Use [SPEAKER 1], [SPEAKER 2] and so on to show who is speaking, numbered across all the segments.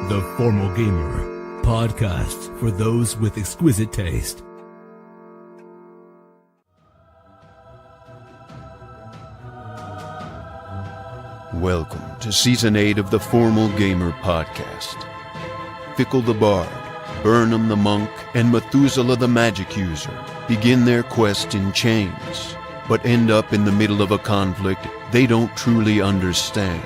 [SPEAKER 1] The Formal Gamer, podcast for those with exquisite taste.
[SPEAKER 2] Welcome to Season 8 of the Formal Gamer podcast. Fickle the Bard, Bernum the Monk, and Methuzala the Magic User begin their quest in chains, but end up in the middle of a conflict they don't truly understand.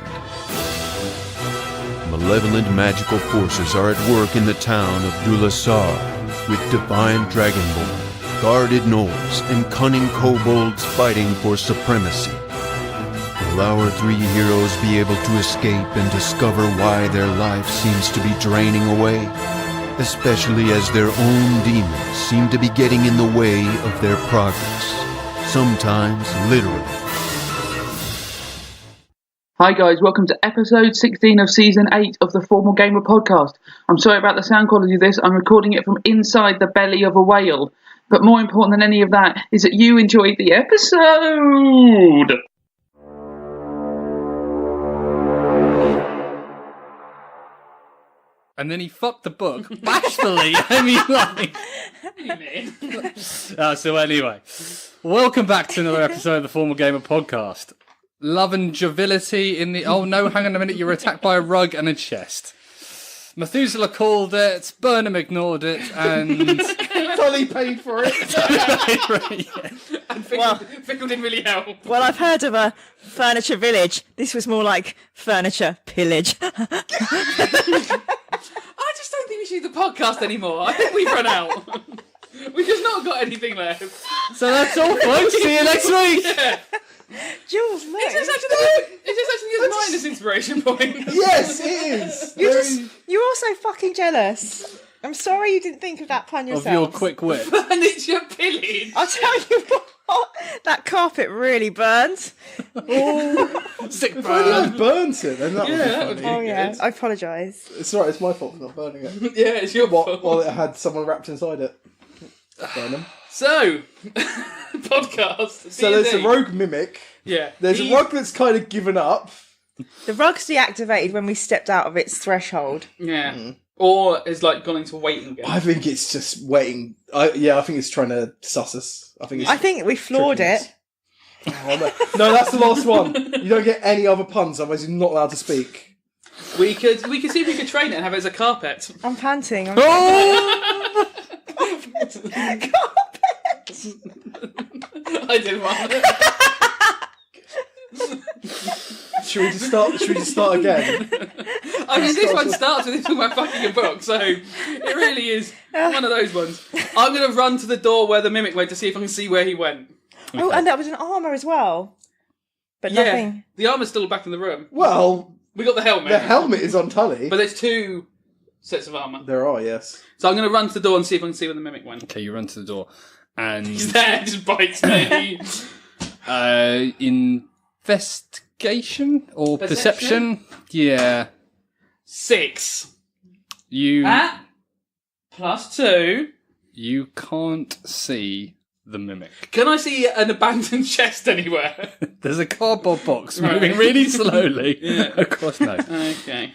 [SPEAKER 2] Malevolent magical forces are at work in the town of Dulasar, with defiant dragonborn, guarded gnolls, and cunning kobolds fighting for supremacy. Will our three heroes be able to escape and discover why their life seems to be draining away? Especially as their own demons seem to be getting in the way of their progress. Sometimes literally.
[SPEAKER 3] Hi guys, welcome to episode 16 of season 8 of the Formal Gamer podcast. I'm sorry about the sound quality of this, I'm recording it from inside the belly of a whale. But more important than any of that is that you enjoyed the episode!
[SPEAKER 4] And then he fucked the book bashfully. So anyway, welcome back to another episode of the Formal Gamer podcast. Love and joviality in the... Oh no, hang on a minute, you're attacked by a rug and a chest. Methuselah called it, Burnham ignored it, and...
[SPEAKER 5] Totally paid for it.
[SPEAKER 4] Yeah.
[SPEAKER 3] And Fickle didn't really help.
[SPEAKER 6] Well, I've heard of a furniture village. This was more like furniture pillage.
[SPEAKER 3] I just don't think we should do the podcast anymore. I think we've run out. We've just not got anything left.
[SPEAKER 4] So that's all, folks. See you next week.
[SPEAKER 3] Yeah.
[SPEAKER 6] Jules, look.
[SPEAKER 3] Is this actually his minus inspiration point?
[SPEAKER 5] Yes, it is.
[SPEAKER 6] You're also fucking jealous. I'm sorry you didn't think of that pun yourself.
[SPEAKER 4] Of your quick wit.
[SPEAKER 3] Furniture pillage.
[SPEAKER 6] I'll tell you what, that carpet really burns.
[SPEAKER 4] Sick
[SPEAKER 5] If only I
[SPEAKER 4] burn.
[SPEAKER 5] burnt it, then that
[SPEAKER 3] that
[SPEAKER 5] would
[SPEAKER 3] would
[SPEAKER 5] be
[SPEAKER 3] be
[SPEAKER 5] funny.
[SPEAKER 6] Oh yeah,
[SPEAKER 3] good.
[SPEAKER 6] I apologise.
[SPEAKER 5] It's alright, it's my fault for not burning it.
[SPEAKER 3] Yeah, it's your fault.
[SPEAKER 5] While it had someone wrapped inside it. Burnham.
[SPEAKER 3] So, podcast.
[SPEAKER 5] So there's a
[SPEAKER 3] D&D.
[SPEAKER 5] rogue mimic.
[SPEAKER 3] Yeah.
[SPEAKER 5] There's a rug that's kind of given up.
[SPEAKER 6] The rug's deactivated when we stepped out of its threshold.
[SPEAKER 3] Yeah. Or is like gone into waiting again.
[SPEAKER 5] I think it's just waiting. I think it's trying to suss us. I think
[SPEAKER 6] We floored
[SPEAKER 5] tricking
[SPEAKER 6] it.
[SPEAKER 5] us. Oh, no, that's the last one. You don't get any other puns, otherwise you're not allowed to speak.
[SPEAKER 3] We could see if we could train it and have it as a carpet.
[SPEAKER 6] I'm panting.
[SPEAKER 3] I did one.
[SPEAKER 5] Should we just start again?
[SPEAKER 3] I mean, this one starts with talking about fucking a book, so it really is one of those ones. I'm going to run to the door where the mimic went to see if I can see where he went.
[SPEAKER 6] Oh, and that was an armour as well. But
[SPEAKER 3] Yeah,
[SPEAKER 6] nothing.
[SPEAKER 3] the armour's still back in the room.
[SPEAKER 5] Well,
[SPEAKER 3] We got the helmet.
[SPEAKER 5] the helmet is on Tully.
[SPEAKER 3] But there's two sets of armour.
[SPEAKER 5] There are, yes.
[SPEAKER 3] So I'm going to run to the door and see if I can see where the mimic went.
[SPEAKER 4] Okay, you run to the door. And...
[SPEAKER 3] He's there, just bites me.
[SPEAKER 4] investigation? Or perception? Yeah.
[SPEAKER 3] 6.
[SPEAKER 4] You...
[SPEAKER 3] +2.
[SPEAKER 4] You can't see the mimic.
[SPEAKER 3] Can I see an abandoned chest anywhere?
[SPEAKER 4] There's a cardboard box moving really slowly across. No.
[SPEAKER 3] Okay.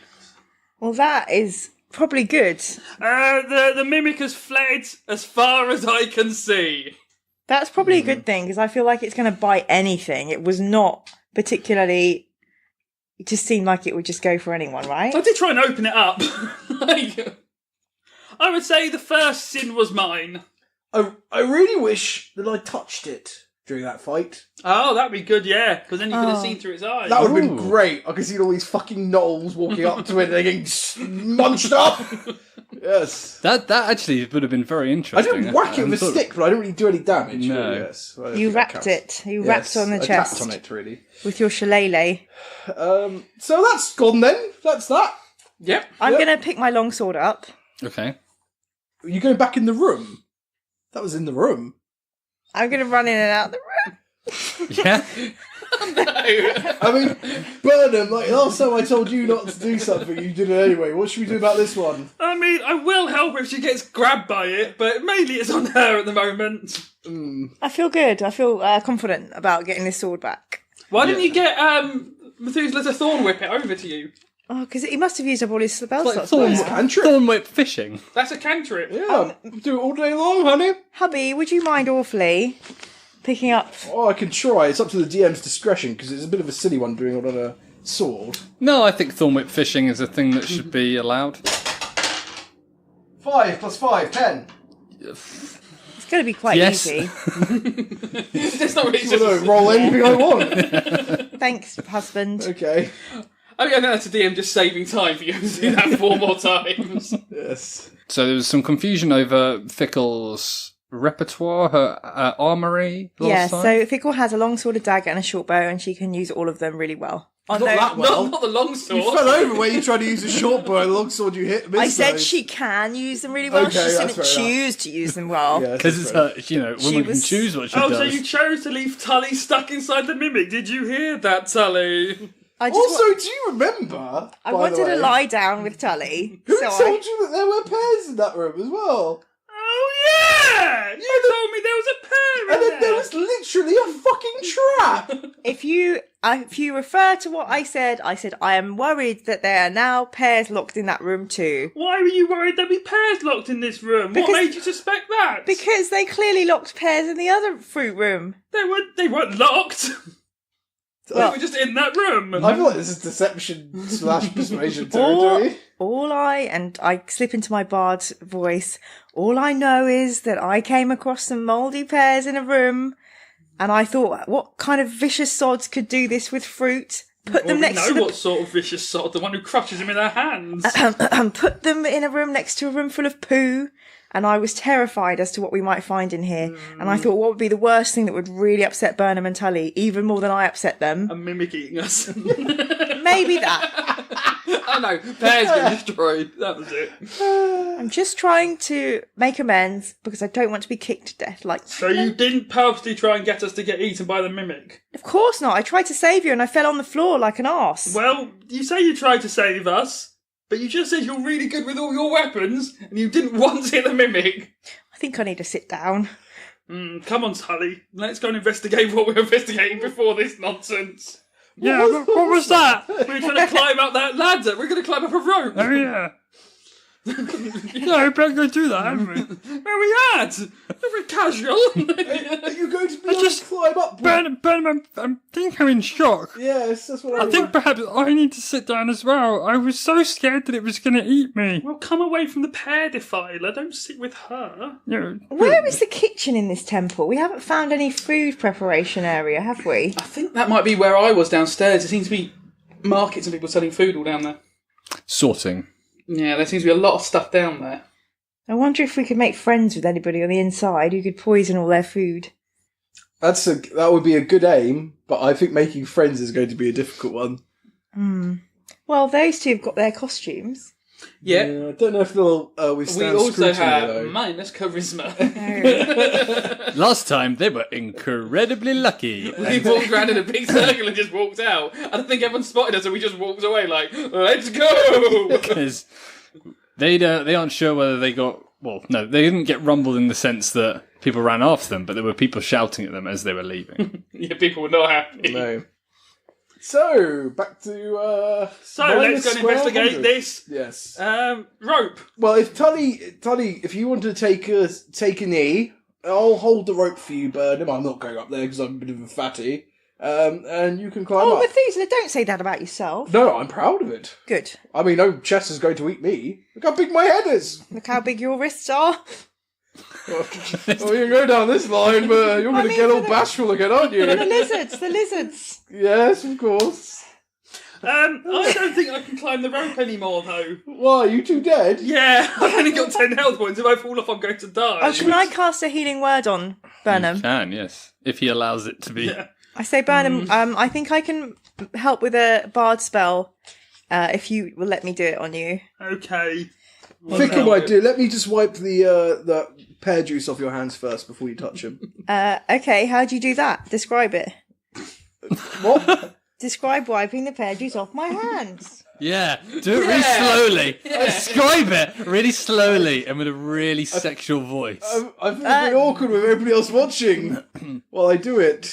[SPEAKER 6] Well, that is probably good.
[SPEAKER 3] The mimic has fled as far as I can see.
[SPEAKER 6] That's probably a good thing, because I feel like it's going to bite anything. It was not particularly... It just seemed like it would just go for anyone, right?
[SPEAKER 3] I did try and open it up. I would say the first sin was mine.
[SPEAKER 5] I really wish that I touched it during that fight.
[SPEAKER 3] Oh, that'd be good, yeah. Because then you could have seen through its eyes.
[SPEAKER 5] That would have been great. I could see all these fucking gnolls walking up to it and they're getting munched up. Yes.
[SPEAKER 4] That actually would have been very
[SPEAKER 5] I
[SPEAKER 4] interesting.
[SPEAKER 5] didn't whack it with a stick, but I didn't really do any damage.
[SPEAKER 4] No.
[SPEAKER 5] Yes. I don't
[SPEAKER 6] You
[SPEAKER 5] think that
[SPEAKER 6] wrapped
[SPEAKER 5] counts.
[SPEAKER 6] it. You
[SPEAKER 5] Yes,
[SPEAKER 6] wrapped on the
[SPEAKER 5] I
[SPEAKER 6] chest
[SPEAKER 5] tapped on it, really.
[SPEAKER 6] with your shillelagh.
[SPEAKER 5] So that's gone then. That's that.
[SPEAKER 3] Yep.
[SPEAKER 6] I'm
[SPEAKER 5] Yep.
[SPEAKER 6] going to pick my longsword up.
[SPEAKER 4] Okay.
[SPEAKER 5] Are you going back in the room? That was in the room.
[SPEAKER 6] I'm going to run in and out the room.
[SPEAKER 4] Yeah.
[SPEAKER 5] I mean, Burnham, like last time I told you not to do something, you did it anyway. What should we do about this one?
[SPEAKER 3] I mean, I will help her if she gets grabbed by it, but mainly it's on her at the moment.
[SPEAKER 6] I feel good. I feel confident about getting this sword back.
[SPEAKER 3] Why didn't you get Methuselah to thorn whip it over to you?
[SPEAKER 6] Oh, because he must have used up all his spell
[SPEAKER 4] Like
[SPEAKER 6] slots.
[SPEAKER 4] thorn,
[SPEAKER 6] by now.
[SPEAKER 5] Cantrip.
[SPEAKER 4] thorn whip fishing.
[SPEAKER 7] That's a cantrip.
[SPEAKER 5] Yeah, do it all day long, honey.
[SPEAKER 6] Hubby, would you mind awfully picking up?
[SPEAKER 5] Oh, I can try. It's up to the DM's discretion because it's a bit of a silly one doing it on a sword.
[SPEAKER 4] No, I think thorn whip fishing is a thing that should be allowed.
[SPEAKER 5] 5 + 5, 10.
[SPEAKER 6] It's going to be quite
[SPEAKER 4] Yes.
[SPEAKER 6] easy.
[SPEAKER 7] That's not really
[SPEAKER 5] I don't roll anything I want.
[SPEAKER 6] Thanks, husband.
[SPEAKER 5] Okay.
[SPEAKER 7] I think that's a DM just saving time for you to do that 4 more times.
[SPEAKER 5] Yes.
[SPEAKER 4] So there was some confusion over Fickle's repertoire, her armory last
[SPEAKER 6] Yeah,
[SPEAKER 4] time.
[SPEAKER 6] so Fickle has a long sword, a dagger, and a short bow, and she can use all of them really well.
[SPEAKER 5] Not that well.
[SPEAKER 7] Not the long sword.
[SPEAKER 5] You fell over where you tried to use a short bow and a long sword you hit.
[SPEAKER 6] I
[SPEAKER 5] missed
[SPEAKER 6] said
[SPEAKER 5] those.
[SPEAKER 6] she can use them really well.
[SPEAKER 5] Okay,
[SPEAKER 6] She
[SPEAKER 5] that's
[SPEAKER 6] didn't
[SPEAKER 5] fair enough.
[SPEAKER 6] choose to use them well.
[SPEAKER 5] Yes,
[SPEAKER 4] Because
[SPEAKER 5] that's
[SPEAKER 4] it's
[SPEAKER 5] fair.
[SPEAKER 4] her, women can
[SPEAKER 6] was-
[SPEAKER 4] choose what she
[SPEAKER 7] Oh,
[SPEAKER 4] does.
[SPEAKER 7] so you chose to leave Tully stuck inside the mimic. Did you hear that, Tully?
[SPEAKER 6] I just
[SPEAKER 5] Also, do you remember?
[SPEAKER 6] I
[SPEAKER 5] by
[SPEAKER 6] wanted
[SPEAKER 5] the
[SPEAKER 6] to
[SPEAKER 5] way,
[SPEAKER 6] lie down with Tully.
[SPEAKER 5] Who
[SPEAKER 6] so
[SPEAKER 5] told you that there were pairs in that room as well?
[SPEAKER 7] Oh, yeah! You told me there was a pair
[SPEAKER 5] And
[SPEAKER 7] in
[SPEAKER 5] then there was literally a fucking trap.
[SPEAKER 6] if you refer to what I said I am worried that there are now pairs locked in that room too.
[SPEAKER 7] Why were you worried there'd be pairs locked in this room?
[SPEAKER 6] Because-
[SPEAKER 7] What made you suspect that?
[SPEAKER 6] Because they clearly locked pairs in the other fruit room.
[SPEAKER 7] They weren't locked. They were just in that room.
[SPEAKER 5] I feel like this is deception / persuasion territory.
[SPEAKER 6] I slip into my bard's voice. All I know is that I came across some mouldy pears in a room, and I thought, what kind of vicious sods could do this with fruit? Put them next to
[SPEAKER 7] know
[SPEAKER 6] the
[SPEAKER 7] what sort of vicious sod, the one who crushes him in their hands.
[SPEAKER 6] put them in a room next to a room full of poo. And I was terrified as to what we might find in here. And I thought, what would be the worst thing that would really upset Bernum and Tully, even more than I upset them?
[SPEAKER 7] A mimic eating us.
[SPEAKER 6] Maybe that.
[SPEAKER 7] I know, pears get destroyed. That was it.
[SPEAKER 6] I'm just trying to make amends because I don't want to be kicked to death.
[SPEAKER 7] So you didn't purposely try and get us to get eaten by the mimic?
[SPEAKER 6] Of course not. I tried to save you and I fell on the floor like an arse.
[SPEAKER 7] Well, you say you tried to save us, but you just said you're really good with all your weapons, and you didn't once hit the mimic.
[SPEAKER 6] I think I need to sit down.
[SPEAKER 7] Come on, Tully. Let's go and investigate what we're investigating before this nonsense.
[SPEAKER 4] Yeah, what was that?
[SPEAKER 7] We're trying to climb up that ladder. We're going to climb up a rope.
[SPEAKER 4] Oh, yeah. No, I better go do that, haven't we?
[SPEAKER 7] Where we at? Very casual.
[SPEAKER 5] Are you going to be able to climb up?
[SPEAKER 4] Bernum, I think I'm in shock.
[SPEAKER 5] Yes, that's what
[SPEAKER 4] I think perhaps I need to sit down as well. I was so scared that it was going to eat me.
[SPEAKER 7] Well, come away from the pear defiler. Don't sit with her.
[SPEAKER 4] Yeah.
[SPEAKER 6] Where is the kitchen in this temple? We haven't found any food preparation area, have we?
[SPEAKER 7] I think that might be where I was downstairs. There seems to be markets and people selling food all down there.
[SPEAKER 4] Sorting.
[SPEAKER 7] Yeah, there seems to be a lot of stuff down there.
[SPEAKER 6] I wonder if we could make friends with anybody on the inside who could poison all their food.
[SPEAKER 5] That would be a good aim, but I think making friends is going to be a difficult one.
[SPEAKER 6] Well, those two have got their costumes.
[SPEAKER 7] Yeah.
[SPEAKER 5] I don't know if they'll
[SPEAKER 7] We
[SPEAKER 5] withstand
[SPEAKER 7] also
[SPEAKER 5] scrutiny,
[SPEAKER 7] have
[SPEAKER 5] though.
[SPEAKER 7] minus charisma.
[SPEAKER 4] Last time they were incredibly lucky.
[SPEAKER 7] We walked around in a big circle and just walked out. I don't think everyone spotted us, and we just walked away like, let's go!
[SPEAKER 4] Because they aren't sure whether they got... Well, no, they didn't get rumbled in the sense that people ran after them, but there were people shouting at them as they were leaving.
[SPEAKER 7] Yeah, people were not happy.
[SPEAKER 5] No. So, back to...
[SPEAKER 7] So, let's go and investigate this.
[SPEAKER 5] Yes.
[SPEAKER 7] Rope.
[SPEAKER 5] Well, if Tully, if you want to take a knee, I'll hold the rope for you, Bernum. I'm not going up there because I'm a bit of a fatty. And you can climb
[SPEAKER 6] Oh,
[SPEAKER 5] up.
[SPEAKER 6] Methuselah, don't say that about yourself.
[SPEAKER 5] No, I'm proud of it.
[SPEAKER 6] Good.
[SPEAKER 5] I mean, no chest is going to eat me. Look how big my head is.
[SPEAKER 6] Look how big your wrists are.
[SPEAKER 5] Well, you can go down this line, but you're going to
[SPEAKER 6] mean,
[SPEAKER 5] get all
[SPEAKER 6] for the-
[SPEAKER 5] bashful again, aren't
[SPEAKER 6] The
[SPEAKER 5] you?
[SPEAKER 6] lizards.
[SPEAKER 5] Yes, of course.
[SPEAKER 7] I don't think I can climb the rope anymore, though.
[SPEAKER 5] Why, are you two dead?
[SPEAKER 7] Yeah, I've only got 10 health points. If I fall off, I'm going to die.
[SPEAKER 6] Oh, can I cast a healing word on Bernum?
[SPEAKER 4] Can, yes. If he allows it to be.
[SPEAKER 7] Yeah.
[SPEAKER 6] I say, Bernum, I think I can help with a bard spell if you will let me do it on you.
[SPEAKER 7] Okay.
[SPEAKER 5] Fickle, my dear, let me just wipe the pear juice off your hands first before you touch them.
[SPEAKER 6] Okay, how do you do that? Describe it.
[SPEAKER 5] What?
[SPEAKER 6] Describe wiping the pear juice off my hands.
[SPEAKER 4] Yeah, do it really slowly. Describe it really slowly and with a really sexual voice.
[SPEAKER 5] I feel a bit awkward with everybody else watching while I do it.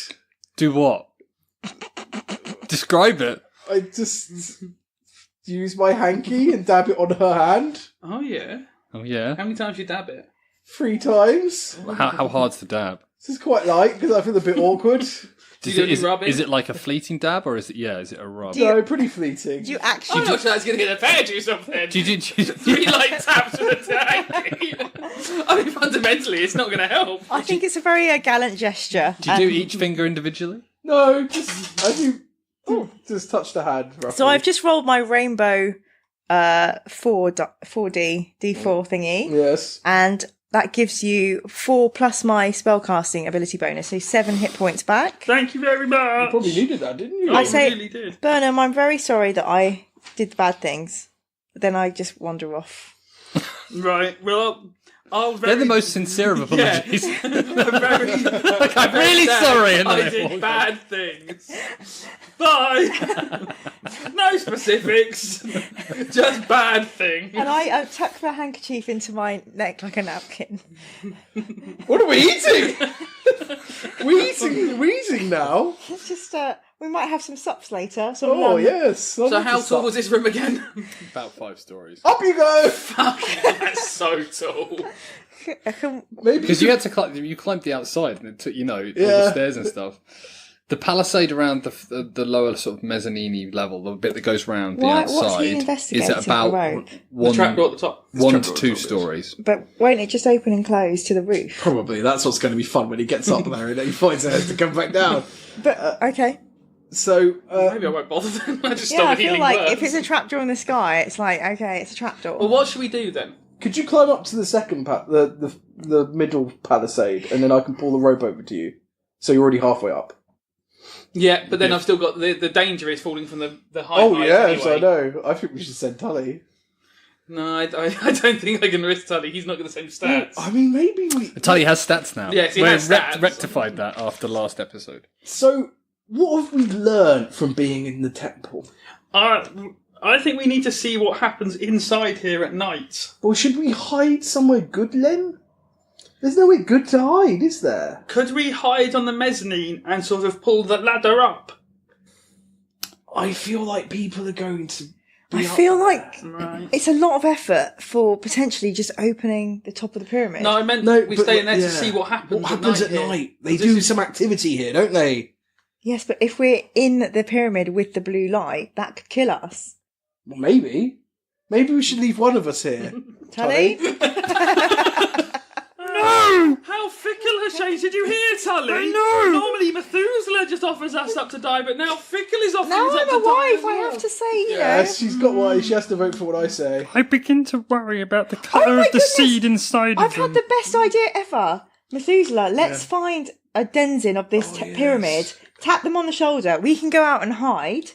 [SPEAKER 4] Do what? Describe it.
[SPEAKER 5] I just... use my hanky and dab it on her hand
[SPEAKER 7] Oh, yeah.
[SPEAKER 4] Oh yeah.
[SPEAKER 7] How many times you dab it?
[SPEAKER 5] 3 times.
[SPEAKER 4] How hard's the dab?
[SPEAKER 5] This is quite light because I feel a bit awkward.
[SPEAKER 7] Do you do any
[SPEAKER 4] Is
[SPEAKER 7] rubbing?
[SPEAKER 4] it like a fleeting dab or is it a rub?
[SPEAKER 5] No, pretty fleeting.
[SPEAKER 6] Do you actually
[SPEAKER 7] I'm not sure that's going to get a fair do something.
[SPEAKER 4] Do you
[SPEAKER 7] 3 light taps with a tag. I mean, fundamentally, it's not going to help.
[SPEAKER 6] I think it's a very gallant gesture.
[SPEAKER 4] do you do each finger individually?
[SPEAKER 5] No, just I do. Oh, just touch the hand. Roughly.
[SPEAKER 6] So I've just rolled my rainbow 4D D4 thingy,
[SPEAKER 5] Yes.
[SPEAKER 6] and that gives you 4 plus my spellcasting ability bonus, so 7 hit points back.
[SPEAKER 7] Thank you very much.
[SPEAKER 5] Probably needed that, didn't you?
[SPEAKER 6] I
[SPEAKER 7] You
[SPEAKER 6] say-
[SPEAKER 7] really did.
[SPEAKER 6] Burnham, I'm very sorry that I did the bad things. But then I just wander off.
[SPEAKER 7] Right, well, I'll
[SPEAKER 4] They're the most sincere of apologies.
[SPEAKER 7] I'm
[SPEAKER 4] really sorry, and then
[SPEAKER 7] I
[SPEAKER 4] I
[SPEAKER 7] did
[SPEAKER 4] walk
[SPEAKER 7] bad things. Bye. No specifics. Just bad things.
[SPEAKER 6] And I tuck the handkerchief into my neck like a napkin.
[SPEAKER 5] What are we eating? We're eating now.
[SPEAKER 6] It's just, we might have some sups later.
[SPEAKER 5] Oh yes.
[SPEAKER 7] So how tall was this room again?
[SPEAKER 4] About 5 stories.
[SPEAKER 5] Up you go.
[SPEAKER 7] That's so tall.
[SPEAKER 5] Maybe
[SPEAKER 4] Because you had to climb, you climbed the outside and it took, all the
[SPEAKER 5] Yeah.
[SPEAKER 4] stairs and stuff. The palisade around the lower sort of mezzanine level, the bit that goes round the
[SPEAKER 6] What's he
[SPEAKER 4] outside,
[SPEAKER 6] investigating
[SPEAKER 4] is at about
[SPEAKER 6] the road?
[SPEAKER 7] The trapdoor at the top.
[SPEAKER 4] 1 to 2 stories.
[SPEAKER 6] But won't it just open and close to the roof?
[SPEAKER 5] Probably that's what's going to be fun when he gets up there and then he finds it has to come back down.
[SPEAKER 6] But, okay.
[SPEAKER 5] So
[SPEAKER 7] Maybe I won't bother then. I just
[SPEAKER 6] Yeah,
[SPEAKER 7] stop
[SPEAKER 6] I
[SPEAKER 7] the
[SPEAKER 6] feel
[SPEAKER 7] healing
[SPEAKER 6] like
[SPEAKER 7] words.
[SPEAKER 6] if it's a trapdoor in the sky, it's like, okay, it's a trapdoor.
[SPEAKER 7] Well, what should we do then?
[SPEAKER 5] could you climb up to the second the middle palisade and then I can pull the rope over to you? So you're already halfway up.
[SPEAKER 7] Yeah, but then I've still got the danger is falling from the high
[SPEAKER 5] Oh
[SPEAKER 7] height
[SPEAKER 5] yes,
[SPEAKER 7] anyway.
[SPEAKER 5] I know. I think we should send Tully.
[SPEAKER 7] No, I don't think I can risk Tully. He's not got the same stats.
[SPEAKER 5] I mean, maybe we.
[SPEAKER 4] Tully has stats now.
[SPEAKER 7] Yes, he
[SPEAKER 4] We
[SPEAKER 7] has stats.
[SPEAKER 4] rectified that after last episode.
[SPEAKER 5] So, what have we learned from being in the temple?
[SPEAKER 7] I think we need to see what happens inside here at night.
[SPEAKER 5] Or should we hide somewhere good, Len? There's nowhere good to hide, is there?
[SPEAKER 7] Could we hide on the mezzanine and sort of pull the ladder up?
[SPEAKER 5] I feel like people are going to.
[SPEAKER 6] I feel like
[SPEAKER 7] Right.
[SPEAKER 6] it's a lot of effort for potentially just opening the top of the pyramid.
[SPEAKER 7] No, I meant we
[SPEAKER 5] but
[SPEAKER 7] stay in there
[SPEAKER 5] yeah.
[SPEAKER 7] to see what happens.
[SPEAKER 5] What happens at
[SPEAKER 7] here.
[SPEAKER 5] night? They
[SPEAKER 7] This
[SPEAKER 5] do
[SPEAKER 7] is-
[SPEAKER 5] some activity here, don't they?
[SPEAKER 6] Yes, but if we're in the pyramid with the blue light, that could kill us.
[SPEAKER 5] Well, maybe. Maybe we should leave one of us here.
[SPEAKER 6] Tully?
[SPEAKER 7] No! How Fickle has changed. Did you hear, Tully? I know! Normally Methuzala just offers us up to die, but now Fickle is offering
[SPEAKER 6] Now
[SPEAKER 7] us up
[SPEAKER 6] I'm
[SPEAKER 7] to
[SPEAKER 6] a
[SPEAKER 7] die.
[SPEAKER 6] wife,
[SPEAKER 7] as
[SPEAKER 6] I
[SPEAKER 7] well.
[SPEAKER 6] have to say, you know.
[SPEAKER 5] Yes, she's got one. She has to vote for what I say.
[SPEAKER 8] I begin to worry about the
[SPEAKER 6] Oh
[SPEAKER 8] colour
[SPEAKER 6] my
[SPEAKER 8] of the
[SPEAKER 6] goodness!
[SPEAKER 8] seed inside
[SPEAKER 6] I've
[SPEAKER 8] of
[SPEAKER 6] had
[SPEAKER 8] them.
[SPEAKER 6] the best idea ever. Methuselah, let's find a denizen of this
[SPEAKER 5] yes.
[SPEAKER 6] pyramid, tap them on the shoulder, we can go out and hide.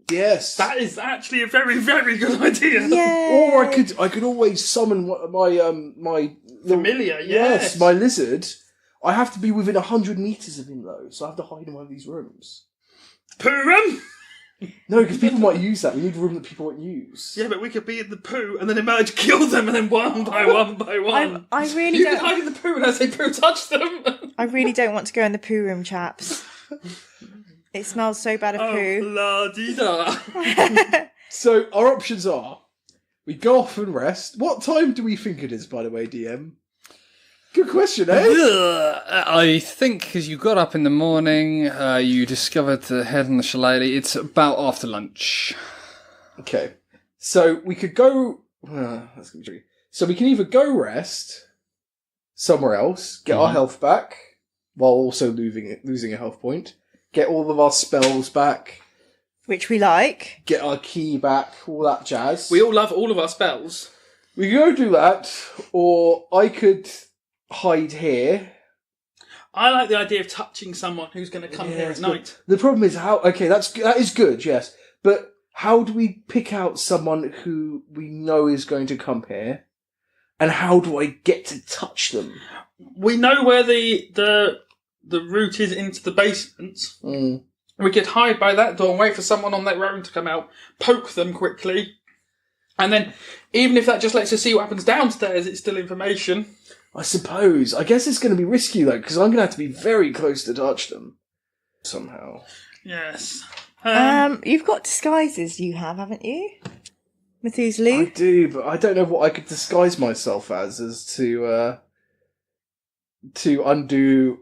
[SPEAKER 5] Yes.
[SPEAKER 7] That is actually a very, very good idea.
[SPEAKER 6] Yeah.
[SPEAKER 5] Or I could always summon my
[SPEAKER 7] Familiar, yes.
[SPEAKER 5] my lizard. I have to be within 100 meters of him though, so I have to hide in one of these rooms.
[SPEAKER 7] Poo-rum?
[SPEAKER 5] No, because people might use that. We need a room that people won't use.
[SPEAKER 7] Yeah, but we could be in the poo and then emerge, kill them, and then one by one by one.
[SPEAKER 6] I really
[SPEAKER 7] You could
[SPEAKER 6] don't.
[SPEAKER 7] hide in the poo and I say poo, touch them.
[SPEAKER 6] I really don't want to go in the poo room, chaps. It smells so bad of
[SPEAKER 7] Oh,
[SPEAKER 6] poo.
[SPEAKER 7] la-di-da.
[SPEAKER 5] So our options are: we go off and rest. What time do we think it is, by the way, DM? Good question, eh?
[SPEAKER 4] I think because you got up in the morning, you discovered the head on the shillelagh. It's about after lunch.
[SPEAKER 5] Okay, so we could go. That's gonna be tricky. So we can either go rest somewhere else, get our health back, while also losing a health point, get all of our spells back,
[SPEAKER 6] Which we like.
[SPEAKER 5] get our key back, all that jazz.
[SPEAKER 7] We all love all of our spells.
[SPEAKER 5] We could go do that, or I could hide here.
[SPEAKER 7] I like the idea of touching someone who's going to come here at
[SPEAKER 5] but
[SPEAKER 7] night.
[SPEAKER 5] The problem is how. Okay, that is good, yes, but how do we pick out someone who we know is going to come here, and how do I get to touch them?
[SPEAKER 7] We know where the route is into the basement.
[SPEAKER 5] Mm.
[SPEAKER 7] We could hide by that door and wait for someone on their own to come out, poke them quickly, and then even if that just lets us see what happens downstairs, it's still information.
[SPEAKER 5] I suppose. I guess it's going to be risky though, because I'm going to have to be very close to touch them somehow.
[SPEAKER 7] Yes.
[SPEAKER 6] You've got disguises, you have, haven't you?
[SPEAKER 5] I
[SPEAKER 6] Methuzala?
[SPEAKER 5] do, but I don't know what I could disguise myself as to undo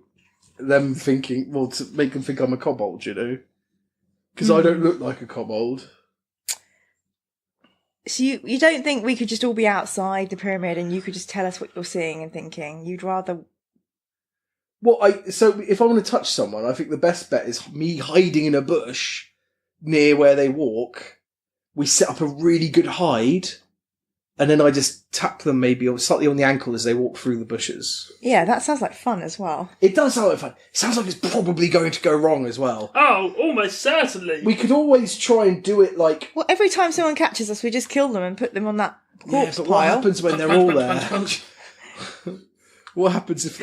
[SPEAKER 5] them thinking, well, to make them think I'm a kobold, you know? Because I don't look like a kobold.
[SPEAKER 6] So you don't think we could just all be outside the pyramid and you could just tell us what you're seeing and thinking? You'd rather...
[SPEAKER 5] So if I want to touch someone, I think the best bet is me hiding in a bush near where they walk. We set up a really good hide, and then I just tap them maybe slightly on the ankle as they walk through the bushes.
[SPEAKER 6] Yeah, that sounds like fun as well.
[SPEAKER 5] It does sound like fun. It sounds like it's probably going to go wrong as well.
[SPEAKER 7] Oh, almost certainly.
[SPEAKER 5] We could always try and do it like...
[SPEAKER 6] Well, every time someone catches us, we just kill them and put them on that corpse
[SPEAKER 5] but
[SPEAKER 6] pile.
[SPEAKER 5] what happens when they're all there? What happens if...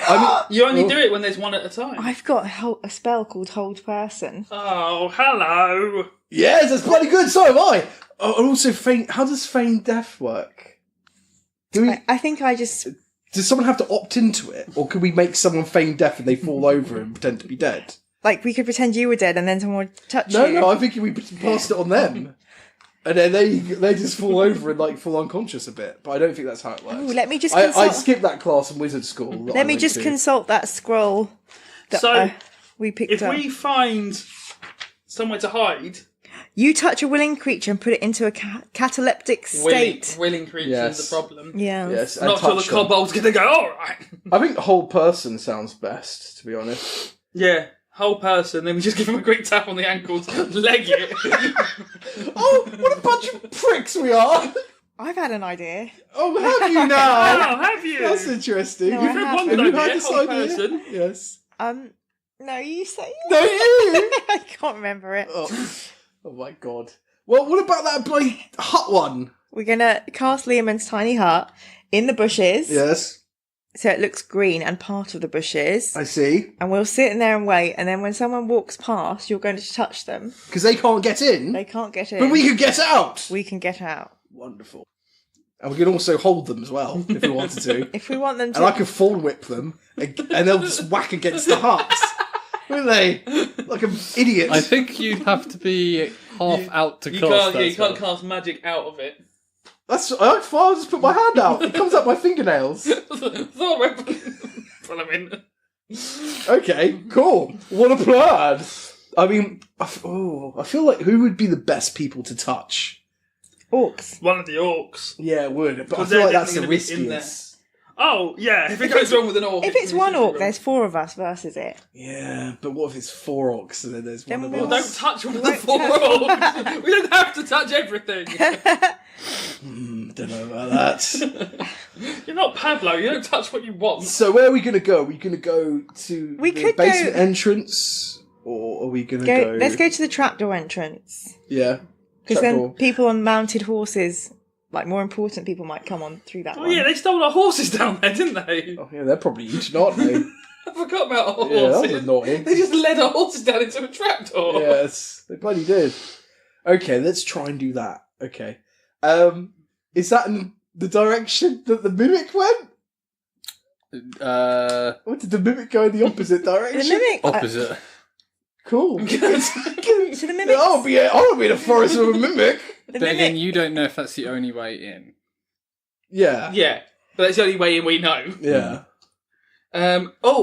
[SPEAKER 7] You only do it when there's one at a time.
[SPEAKER 6] I've got a spell called Hold Person.
[SPEAKER 7] Oh, hello.
[SPEAKER 5] Yes, that's bloody good, so have I! Oh, and also, how does feign death work?
[SPEAKER 6] I think I just...
[SPEAKER 5] Does someone have to opt into it? Or can we make someone feign death and they fall over and pretend to be dead?
[SPEAKER 6] Like, we could pretend you were dead and then someone would touch you.
[SPEAKER 5] No, I think we passed it on them. And then they just fall over and like fall unconscious a bit. But I don't think that's how it works.
[SPEAKER 6] Ooh, let me just
[SPEAKER 5] I skipped that class in wizard school.
[SPEAKER 6] Let me just consult that scroll that we picked up.
[SPEAKER 7] If we find somewhere to hide...
[SPEAKER 6] You touch a willing creature and put it into a cataleptic state.
[SPEAKER 7] Willing creature is the problem.
[SPEAKER 6] Yeah.
[SPEAKER 5] Yes,
[SPEAKER 7] Not sure the kobold's going to go, alright.
[SPEAKER 5] I think whole person sounds best, to be honest.
[SPEAKER 7] Yeah, whole person, then we just give him a quick tap on the ankles, leg it.
[SPEAKER 5] Oh, what a bunch of pricks we are!
[SPEAKER 6] I've had an idea.
[SPEAKER 5] Oh, have you now?
[SPEAKER 7] Oh, have you?
[SPEAKER 5] That's interesting.
[SPEAKER 6] No,
[SPEAKER 7] You've
[SPEAKER 6] I
[SPEAKER 7] had
[SPEAKER 6] haven't.
[SPEAKER 7] one
[SPEAKER 5] Have you
[SPEAKER 7] idea,
[SPEAKER 5] had this
[SPEAKER 7] whole
[SPEAKER 5] idea?
[SPEAKER 7] person.
[SPEAKER 5] Yes.
[SPEAKER 6] No, you say
[SPEAKER 5] No, you!
[SPEAKER 6] I can't remember it.
[SPEAKER 5] Oh my god. Well, what about that bloody hut one?
[SPEAKER 6] We're gonna cast Liamon's tiny hut in the bushes.
[SPEAKER 5] Yes.
[SPEAKER 6] So it looks green and part of the bushes.
[SPEAKER 5] I see.
[SPEAKER 6] And we'll sit in there and wait, and then when someone walks past, you're going to touch them.
[SPEAKER 5] Because they can't get in.
[SPEAKER 6] They can't get in.
[SPEAKER 5] But we can get out!
[SPEAKER 6] We can get out.
[SPEAKER 5] Wonderful. And we can also hold them as well, if we wanted to.
[SPEAKER 6] If we want them to...
[SPEAKER 5] And I can full whip them, and they'll just whack against the hut. Wouldn't they? Like an idiot.
[SPEAKER 4] I think you'd have to be half out to cast that
[SPEAKER 7] You
[SPEAKER 4] spell.
[SPEAKER 7] can't cast magic out of it.
[SPEAKER 5] I'll just put my hand out. It comes out my fingernails.
[SPEAKER 7] Thought we're pull them in.
[SPEAKER 5] Okay, cool. What a plan. I mean, I feel like who would be the best people to touch?
[SPEAKER 6] Orcs.
[SPEAKER 7] One of the orcs.
[SPEAKER 5] Yeah, it would. But I
[SPEAKER 7] Because
[SPEAKER 5] feel
[SPEAKER 7] they're
[SPEAKER 5] like that's the
[SPEAKER 7] definitely gonna be in there.
[SPEAKER 5] riskiest.
[SPEAKER 7] Oh, yeah, if it goes wrong with an orc.
[SPEAKER 6] If it's one
[SPEAKER 7] gonna be
[SPEAKER 6] orc,
[SPEAKER 7] wrong.
[SPEAKER 6] there's 4 of us versus it.
[SPEAKER 5] Yeah, but what if it's 4 orcs and then there's
[SPEAKER 6] Then
[SPEAKER 5] one
[SPEAKER 6] we'll
[SPEAKER 5] of
[SPEAKER 7] Don't
[SPEAKER 5] us?
[SPEAKER 7] touch one of
[SPEAKER 6] We
[SPEAKER 7] the 4 orcs. We don't have to touch everything.
[SPEAKER 5] Don't know about that.
[SPEAKER 7] You're not Pablo. You don't touch what you want.
[SPEAKER 5] So where are we going to go? Are we going to go to
[SPEAKER 6] We
[SPEAKER 5] the
[SPEAKER 6] could
[SPEAKER 5] basement
[SPEAKER 6] go-
[SPEAKER 5] entrance? Or are we going to go...
[SPEAKER 6] Let's go to the trapdoor entrance.
[SPEAKER 5] Yeah.
[SPEAKER 6] Because then
[SPEAKER 5] Trapdoor.
[SPEAKER 6] people on mounted horses, like more important people, might come on through that
[SPEAKER 7] Oh,
[SPEAKER 6] one.
[SPEAKER 7] yeah, they stole our horses down there, didn't they?
[SPEAKER 5] Oh, yeah, they're probably eaten, aren't they?
[SPEAKER 7] I forgot about our
[SPEAKER 5] Yeah, that
[SPEAKER 7] horses.
[SPEAKER 5] was annoying.
[SPEAKER 7] They just led our horses down into a trapdoor.
[SPEAKER 5] Yes, they bloody did. Okay, let's try and do that. Okay. Is that in the direction that the mimic went? Or did the mimic go in the opposite
[SPEAKER 6] The
[SPEAKER 5] direction?
[SPEAKER 6] mimic.
[SPEAKER 4] Opposite.
[SPEAKER 5] Cool.
[SPEAKER 6] So the mimic.
[SPEAKER 5] I want to be in a forest with a mimic.
[SPEAKER 6] The
[SPEAKER 4] But again,
[SPEAKER 6] mimic.
[SPEAKER 4] you don't know if that's the only way in.
[SPEAKER 5] Yeah.
[SPEAKER 7] Yeah, but that's the only way in we know.
[SPEAKER 5] Yeah.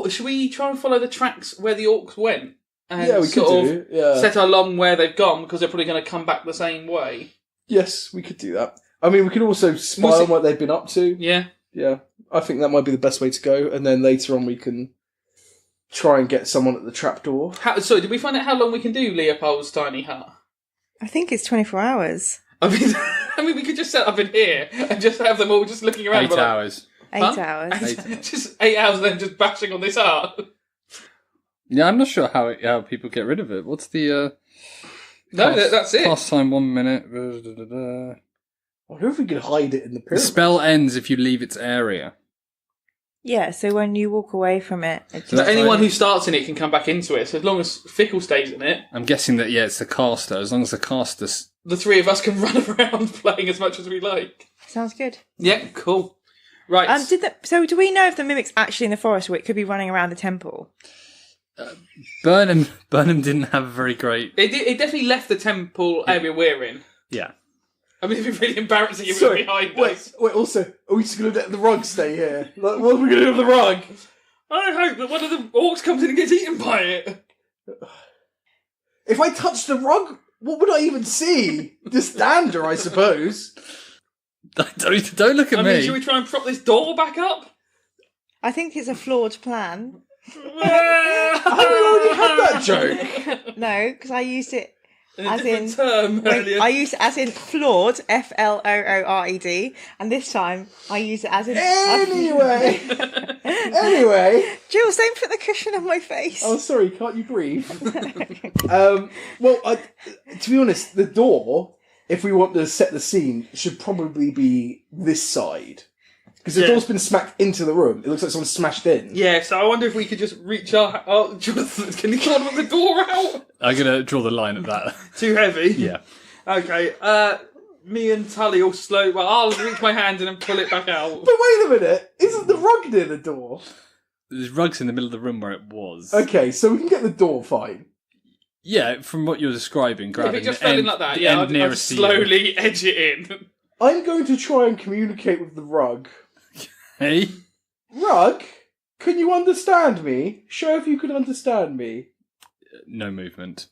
[SPEAKER 7] Should we try and follow the tracks where the orcs went? And
[SPEAKER 5] Yeah, we could
[SPEAKER 7] sort
[SPEAKER 5] do.
[SPEAKER 7] of
[SPEAKER 5] Yeah.
[SPEAKER 7] set along where they've gone, because they're probably going to come back the same way.
[SPEAKER 5] Yes, we could do that. I mean, we could also spy
[SPEAKER 7] Was it-
[SPEAKER 5] on what they've been up to.
[SPEAKER 7] Yeah.
[SPEAKER 5] Yeah. I think that might be the best way to go. And then later on we can try and get someone at the trapdoor.
[SPEAKER 7] So, did we find out how long we can do Leopold's tiny hut?
[SPEAKER 6] I think it's 24 hours.
[SPEAKER 7] I mean, we could just set up in here and just have them all just looking around.
[SPEAKER 4] 8
[SPEAKER 7] but like,
[SPEAKER 4] hours.
[SPEAKER 6] 8
[SPEAKER 7] Huh?
[SPEAKER 6] hours.
[SPEAKER 7] Just 8 hours and then just bashing on this hut.
[SPEAKER 4] Yeah, I'm not sure how people get rid of it. What's the
[SPEAKER 7] No, that's it.
[SPEAKER 4] past time? 1 minute.
[SPEAKER 5] I wonder if we could hide it in the
[SPEAKER 4] The
[SPEAKER 5] pyramid.
[SPEAKER 4] spell ends if you leave its area.
[SPEAKER 6] Yeah, so when you walk away from it, it's
[SPEAKER 7] So
[SPEAKER 6] just,
[SPEAKER 7] anyone who starts in it can come back into it. So as long as Fickle stays in it,
[SPEAKER 4] I'm guessing that, yeah, it's the caster. As long as the caster...
[SPEAKER 7] the 3 of us can run around playing as much as we like.
[SPEAKER 6] sounds good.
[SPEAKER 7] Yeah, cool. Right.
[SPEAKER 6] So do we know if the mimic's actually in the forest or it could be running around the temple?
[SPEAKER 4] Burnham didn't have a very great...
[SPEAKER 7] It definitely left the temple area we're in.
[SPEAKER 4] Yeah.
[SPEAKER 7] I mean, it'd be really embarrassing if it was behind us.
[SPEAKER 5] Wait, also, are we just going to let the rug stay here? Like, what are we going to do with the rug?
[SPEAKER 7] I hope that one of the orcs comes in and gets eaten by it.
[SPEAKER 5] If I touched the rug, what would I even see? Just dander, I suppose.
[SPEAKER 4] Don't look at me.
[SPEAKER 7] Should we try and prop this door back up?
[SPEAKER 6] I think it's a flawed plan.
[SPEAKER 5] Have we already had that joke?
[SPEAKER 6] No, because I used it
[SPEAKER 7] In a
[SPEAKER 6] as
[SPEAKER 7] different
[SPEAKER 6] in
[SPEAKER 7] term earlier.
[SPEAKER 6] I used it as in flawed, Floored, and this time I use it as in.
[SPEAKER 5] Anyway,
[SPEAKER 6] Jules, don't put the cushion on my face.
[SPEAKER 5] oh sorry, can't you breathe? To be honest, the door, if we want to set the scene, should probably be this side. Because the door's been smacked into the room. It looks like someone smashed in.
[SPEAKER 7] Yeah, so I wonder if we could just reach our... Oh, Jonathan, can you climb the door out?
[SPEAKER 4] I'm going to draw the line at that.
[SPEAKER 7] Too heavy?
[SPEAKER 4] Yeah.
[SPEAKER 7] Okay, me and Tully will slow... Well, I'll reach my hand in and pull it back out.
[SPEAKER 5] But wait a minute, isn't the rug near the door?
[SPEAKER 4] There's rugs in the middle of the room where it was.
[SPEAKER 5] Okay, so we can get the door fine.
[SPEAKER 4] Yeah, from what you're describing,
[SPEAKER 7] If
[SPEAKER 4] grabbing
[SPEAKER 7] it just
[SPEAKER 4] the
[SPEAKER 7] fell
[SPEAKER 4] end,
[SPEAKER 7] in like that,
[SPEAKER 4] the
[SPEAKER 7] yeah,
[SPEAKER 4] end
[SPEAKER 7] I'd
[SPEAKER 4] nearest to you.
[SPEAKER 7] slowly edge it in.
[SPEAKER 5] I'm going to try and communicate with the rug.
[SPEAKER 4] Hey?
[SPEAKER 5] Rug, can you understand me? Show if you can understand me.
[SPEAKER 4] No movement.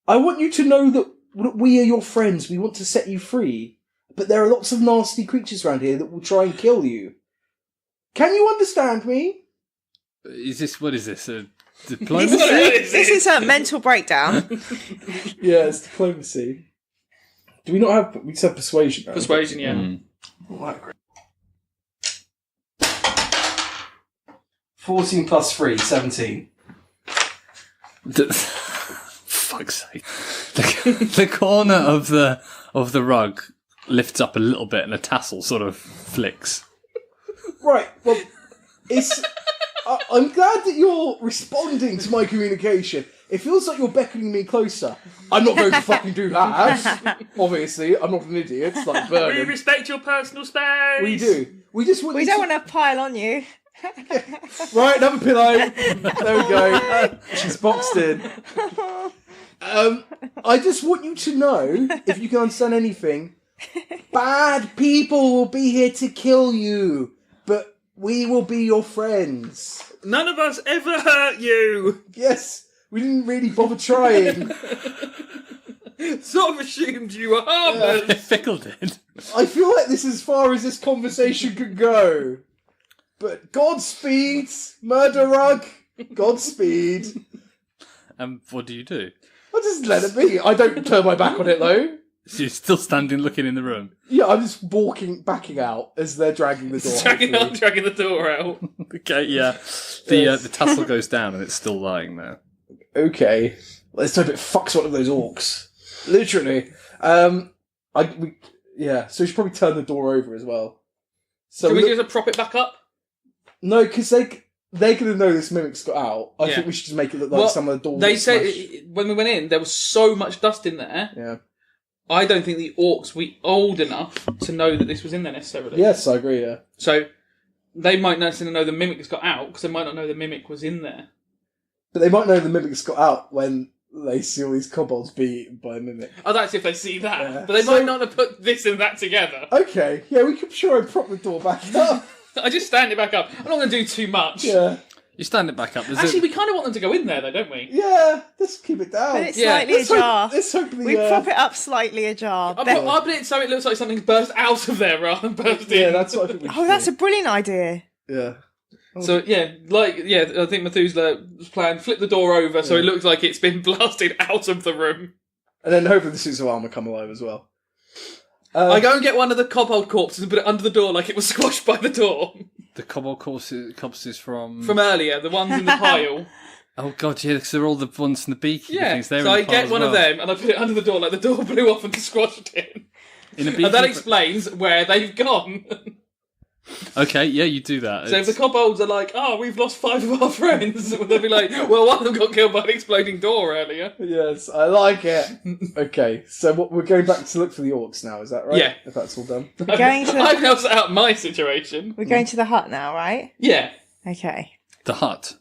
[SPEAKER 5] I want you to know that we are your friends. We want to set you free. But there are lots of nasty creatures around here that will try and kill you. Can you understand me?
[SPEAKER 4] What is this? A diplomacy?
[SPEAKER 6] This is a mental breakdown.
[SPEAKER 5] Yeah, it's diplomacy. Do we not have... We just have persuasion. Right?
[SPEAKER 7] Persuasion, yeah.
[SPEAKER 5] Right, great. 14 plus 3, 17.
[SPEAKER 4] Fuck's sake. The corner of the rug lifts up a little bit and a tassel sort of flicks.
[SPEAKER 5] Right, well, it's... I'm glad that you're responding to my communication. It feels like you're beckoning me closer. I'm not going to fucking do that. Obviously, I'm not an idiot. It's like
[SPEAKER 7] We
[SPEAKER 5] Bernum.
[SPEAKER 7] respect your personal space.
[SPEAKER 5] We do. We just want
[SPEAKER 6] We
[SPEAKER 5] you
[SPEAKER 6] don't
[SPEAKER 5] to...
[SPEAKER 6] want to pile on you.
[SPEAKER 5] Right, another pillow. There we go. She's boxed in. I just want you to know, if you can understand anything, bad people will be here to kill you, but we will be your friends.
[SPEAKER 7] None of us ever hurt you.
[SPEAKER 5] Yes, we didn't really bother trying.
[SPEAKER 7] Sort of assumed you were harmless.
[SPEAKER 4] Fickle did.
[SPEAKER 5] I feel like this is as far as this conversation could go. But Godspeed, Murder Rug. Godspeed.
[SPEAKER 4] What do you do?
[SPEAKER 5] I just let it be. I don't turn my back on it though.
[SPEAKER 4] So you're still standing looking in the room.
[SPEAKER 5] Yeah, I'm just backing out as they're dragging the door.
[SPEAKER 7] Dragging the door out.
[SPEAKER 4] Okay, yeah. The tassel goes down and it's still lying there.
[SPEAKER 5] Okay, let's hope it fucks one of those orcs. Literally. So we should probably turn the door over as well. So
[SPEAKER 7] Can we just prop it back up?
[SPEAKER 5] No, because they're going to know this mimic's got out. I think we should just make it look like some of the doors.
[SPEAKER 7] They
[SPEAKER 5] got
[SPEAKER 7] said
[SPEAKER 5] smashed.
[SPEAKER 7] when we went in, there was so much dust in there.
[SPEAKER 5] Yeah.
[SPEAKER 7] I don't think the orcs were old enough to know that this was in there necessarily.
[SPEAKER 5] Yes, I agree. Yeah.
[SPEAKER 7] So they might not necessarily know the mimic's got out because they might not know the mimic was in there.
[SPEAKER 5] But they might know the mimic's got out when they see all these kobolds be eaten by a mimic.
[SPEAKER 7] Oh, that's if they see that.
[SPEAKER 5] Yeah.
[SPEAKER 7] But they might not have put this and that together.
[SPEAKER 5] Okay, yeah, we could try and prop the door back up.
[SPEAKER 7] I just stand it back up. I'm not going to do too much.
[SPEAKER 5] Yeah.
[SPEAKER 4] You stand it back up.
[SPEAKER 7] Actually, we kind of want them to go in there, though, don't we?
[SPEAKER 5] Yeah, let's keep it down.
[SPEAKER 6] But it's
[SPEAKER 7] Yeah.
[SPEAKER 6] slightly ajar.
[SPEAKER 5] Let's hope
[SPEAKER 6] We prop it up slightly ajar.
[SPEAKER 7] I'll put it so it looks like something's burst out of there rather than burst in.
[SPEAKER 5] Yeah, that's what I think we should
[SPEAKER 6] Oh, that's
[SPEAKER 5] do.
[SPEAKER 6] a brilliant idea.
[SPEAKER 5] Yeah.
[SPEAKER 7] So, I think Methuzala's plan, flip the door over so it looks like it's been blasted out of the room.
[SPEAKER 5] And then hopefully the suits of armour come alive as well.
[SPEAKER 7] I go and get one of the kobold corpses and put it under the door like it was squashed by the door.
[SPEAKER 4] The kobold corpses from...
[SPEAKER 7] From earlier, the ones in the pile.
[SPEAKER 4] Oh god, yeah, because they're all the ones in the beaky
[SPEAKER 7] Yeah,
[SPEAKER 4] things. They're
[SPEAKER 7] so
[SPEAKER 4] in
[SPEAKER 7] I
[SPEAKER 4] the pile
[SPEAKER 7] get
[SPEAKER 4] as
[SPEAKER 7] one of
[SPEAKER 4] well.
[SPEAKER 7] them and I put it under the door like the door blew off and squashed it.
[SPEAKER 4] In a beaky...
[SPEAKER 7] And that explains where they've gone.
[SPEAKER 4] Okay, yeah, you do that.
[SPEAKER 7] So if the kobolds are like, we've lost 5 of our friends, they'll be like, well, one of them got killed by an exploding door earlier.
[SPEAKER 5] Yes, I like it. Okay, so we're going back to look for the orcs now, is that right?
[SPEAKER 7] Yeah.
[SPEAKER 5] If that's all done.
[SPEAKER 6] We're going to
[SPEAKER 7] I've now set out my situation.
[SPEAKER 6] we're going to the hut now, right?
[SPEAKER 7] Yeah.
[SPEAKER 6] Okay.
[SPEAKER 4] The hut.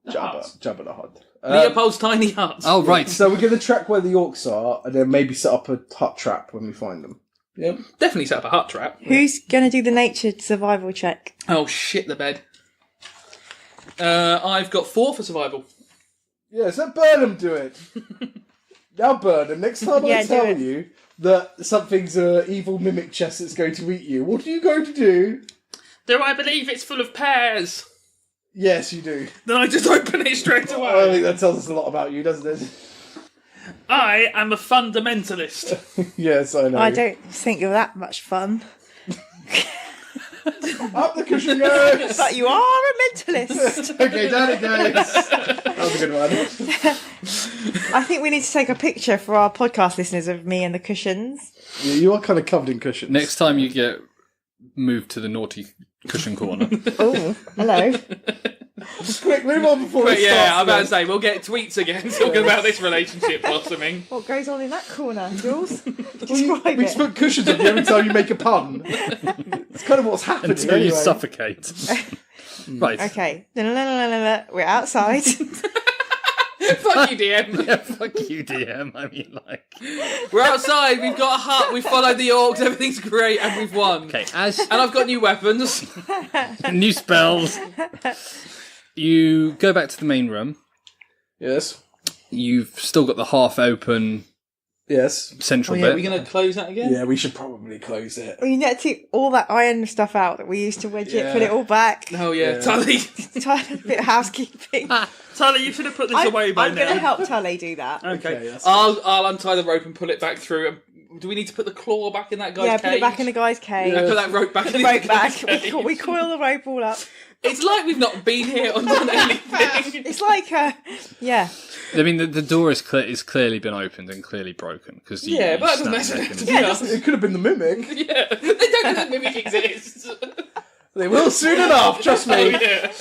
[SPEAKER 5] Jabba the Hutt.
[SPEAKER 7] Leopold's tiny hut.
[SPEAKER 4] Oh, right.
[SPEAKER 5] So we're going to track where the orcs are, and then maybe set up a hut trap when we find them. Yep.
[SPEAKER 7] Definitely set up a hut trap.
[SPEAKER 6] Who's going to do the nature survival check?
[SPEAKER 7] Oh, shit the bed. I've got 4 for survival.
[SPEAKER 5] Yes, let Burnham do it. Now, Burnham, next time
[SPEAKER 6] Yeah,
[SPEAKER 5] I
[SPEAKER 6] do
[SPEAKER 5] tell
[SPEAKER 6] it.
[SPEAKER 5] you that something's an evil mimic chest that's going to eat you, what are you going to do?
[SPEAKER 7] Do I believe it's full of pears?
[SPEAKER 5] Yes, you do.
[SPEAKER 7] Then I just open it straight
[SPEAKER 5] I
[SPEAKER 7] away.
[SPEAKER 5] think that tells us a lot about you, doesn't it?
[SPEAKER 7] I am a fundamentalist.
[SPEAKER 5] Yes, I know.
[SPEAKER 6] I don't think you're that much fun.
[SPEAKER 5] Up the cushion goes!
[SPEAKER 6] But you are a mentalist.
[SPEAKER 5] Okay, down it goes. That was a good one.
[SPEAKER 6] I think we need to take a picture for our podcast listeners of me and the cushions.
[SPEAKER 5] Yeah, you are kind of covered in cushions.
[SPEAKER 4] Next time you get moved to the naughty cushion corner.
[SPEAKER 6] Oh, hello.
[SPEAKER 5] Quick, move on before
[SPEAKER 7] But
[SPEAKER 5] it
[SPEAKER 7] yeah,
[SPEAKER 5] starts
[SPEAKER 7] I'm about to
[SPEAKER 5] again.
[SPEAKER 7] say, we'll get tweets again talking about this relationship blossoming.
[SPEAKER 6] What goes on in that corner, Jules?
[SPEAKER 5] We
[SPEAKER 6] Describe
[SPEAKER 5] just
[SPEAKER 6] it.
[SPEAKER 5] put cushions on you every time you make a pun. It's kind of what's happening
[SPEAKER 4] Until
[SPEAKER 5] anyway.
[SPEAKER 4] you suffocate. Right.
[SPEAKER 6] Okay. We're outside.
[SPEAKER 7] Fuck you, DM.
[SPEAKER 4] Yeah, fuck you, DM. I mean, like...
[SPEAKER 7] We're outside, we've got a hut, we've followed the orcs, everything's great, and we've won.
[SPEAKER 4] Okay,
[SPEAKER 7] And I've got new weapons.
[SPEAKER 4] new spells. You go back to the main room.
[SPEAKER 5] Yes.
[SPEAKER 4] You've still got the half-open
[SPEAKER 5] Yes.
[SPEAKER 4] central
[SPEAKER 7] Are
[SPEAKER 4] bit.
[SPEAKER 7] we going to close that again?
[SPEAKER 5] Yeah, we should probably close it.
[SPEAKER 6] We need to take all that iron stuff out that we used to wedge it, put it all back.
[SPEAKER 7] Oh, yeah.
[SPEAKER 5] Yeah.
[SPEAKER 7] Tully.
[SPEAKER 6] A bit of housekeeping.
[SPEAKER 7] Tully, you should have put this away by
[SPEAKER 6] I'm
[SPEAKER 7] now.
[SPEAKER 6] going to help Tully do that.
[SPEAKER 7] Okay.
[SPEAKER 5] that's
[SPEAKER 7] I'll untie the rope and pull it back through. Do we need to put the claw back in that guy's
[SPEAKER 6] Yeah,
[SPEAKER 7] cage?
[SPEAKER 6] put it back in the guy's cage.
[SPEAKER 7] Put that rope back in the
[SPEAKER 6] Rope back.
[SPEAKER 7] guy's cage.
[SPEAKER 6] We coil the rope all up.
[SPEAKER 7] It's like we've not been here or done anything.
[SPEAKER 6] It's like, yeah.
[SPEAKER 4] I mean, the door is clearly been opened and clearly broken. Cause
[SPEAKER 7] Yeah, but that
[SPEAKER 4] snapped
[SPEAKER 7] doesn't
[SPEAKER 4] it
[SPEAKER 7] necessarily
[SPEAKER 4] and-
[SPEAKER 7] have to be us.
[SPEAKER 5] It could have been the mimic.
[SPEAKER 7] Yeah, they don't know that mimic exists.
[SPEAKER 5] They will soon enough, trust
[SPEAKER 7] Oh,
[SPEAKER 5] me.
[SPEAKER 7] yeah.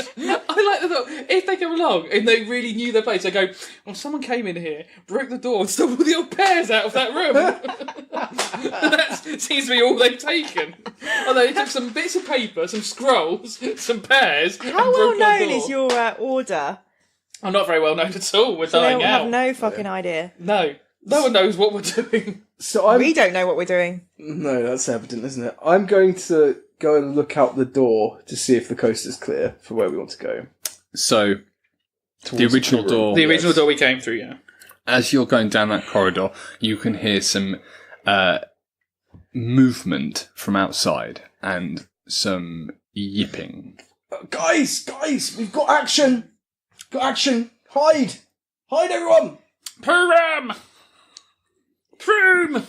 [SPEAKER 7] I like the thought, if they come along and they really knew their place, they go, well, someone came in here, broke the door and stole all the old pears out of that room. That seems to be all they've taken. Although they took some bits of paper, some scrolls, some pears, and
[SPEAKER 6] How well
[SPEAKER 7] broke the
[SPEAKER 6] known
[SPEAKER 7] door.
[SPEAKER 6] is your order?
[SPEAKER 7] I'm not very well known at all. We're
[SPEAKER 6] They
[SPEAKER 7] dying
[SPEAKER 6] don't
[SPEAKER 7] out.
[SPEAKER 6] have no fucking idea.
[SPEAKER 7] No one knows what we're doing.
[SPEAKER 5] So
[SPEAKER 6] We don't know what we're doing.
[SPEAKER 5] No, that's evident, isn't it? I'm going to go and look out the door to see if the coast is clear for where we want to go.
[SPEAKER 4] So, the
[SPEAKER 5] Towards
[SPEAKER 4] original
[SPEAKER 5] room.
[SPEAKER 4] door...
[SPEAKER 7] The original door we came through, yeah.
[SPEAKER 4] As you're going down that corridor, you can hear some movement from outside and some yipping.
[SPEAKER 5] Guys, we've got action! Got action! Hide! Hide, everyone!
[SPEAKER 7] Pooram! Proom!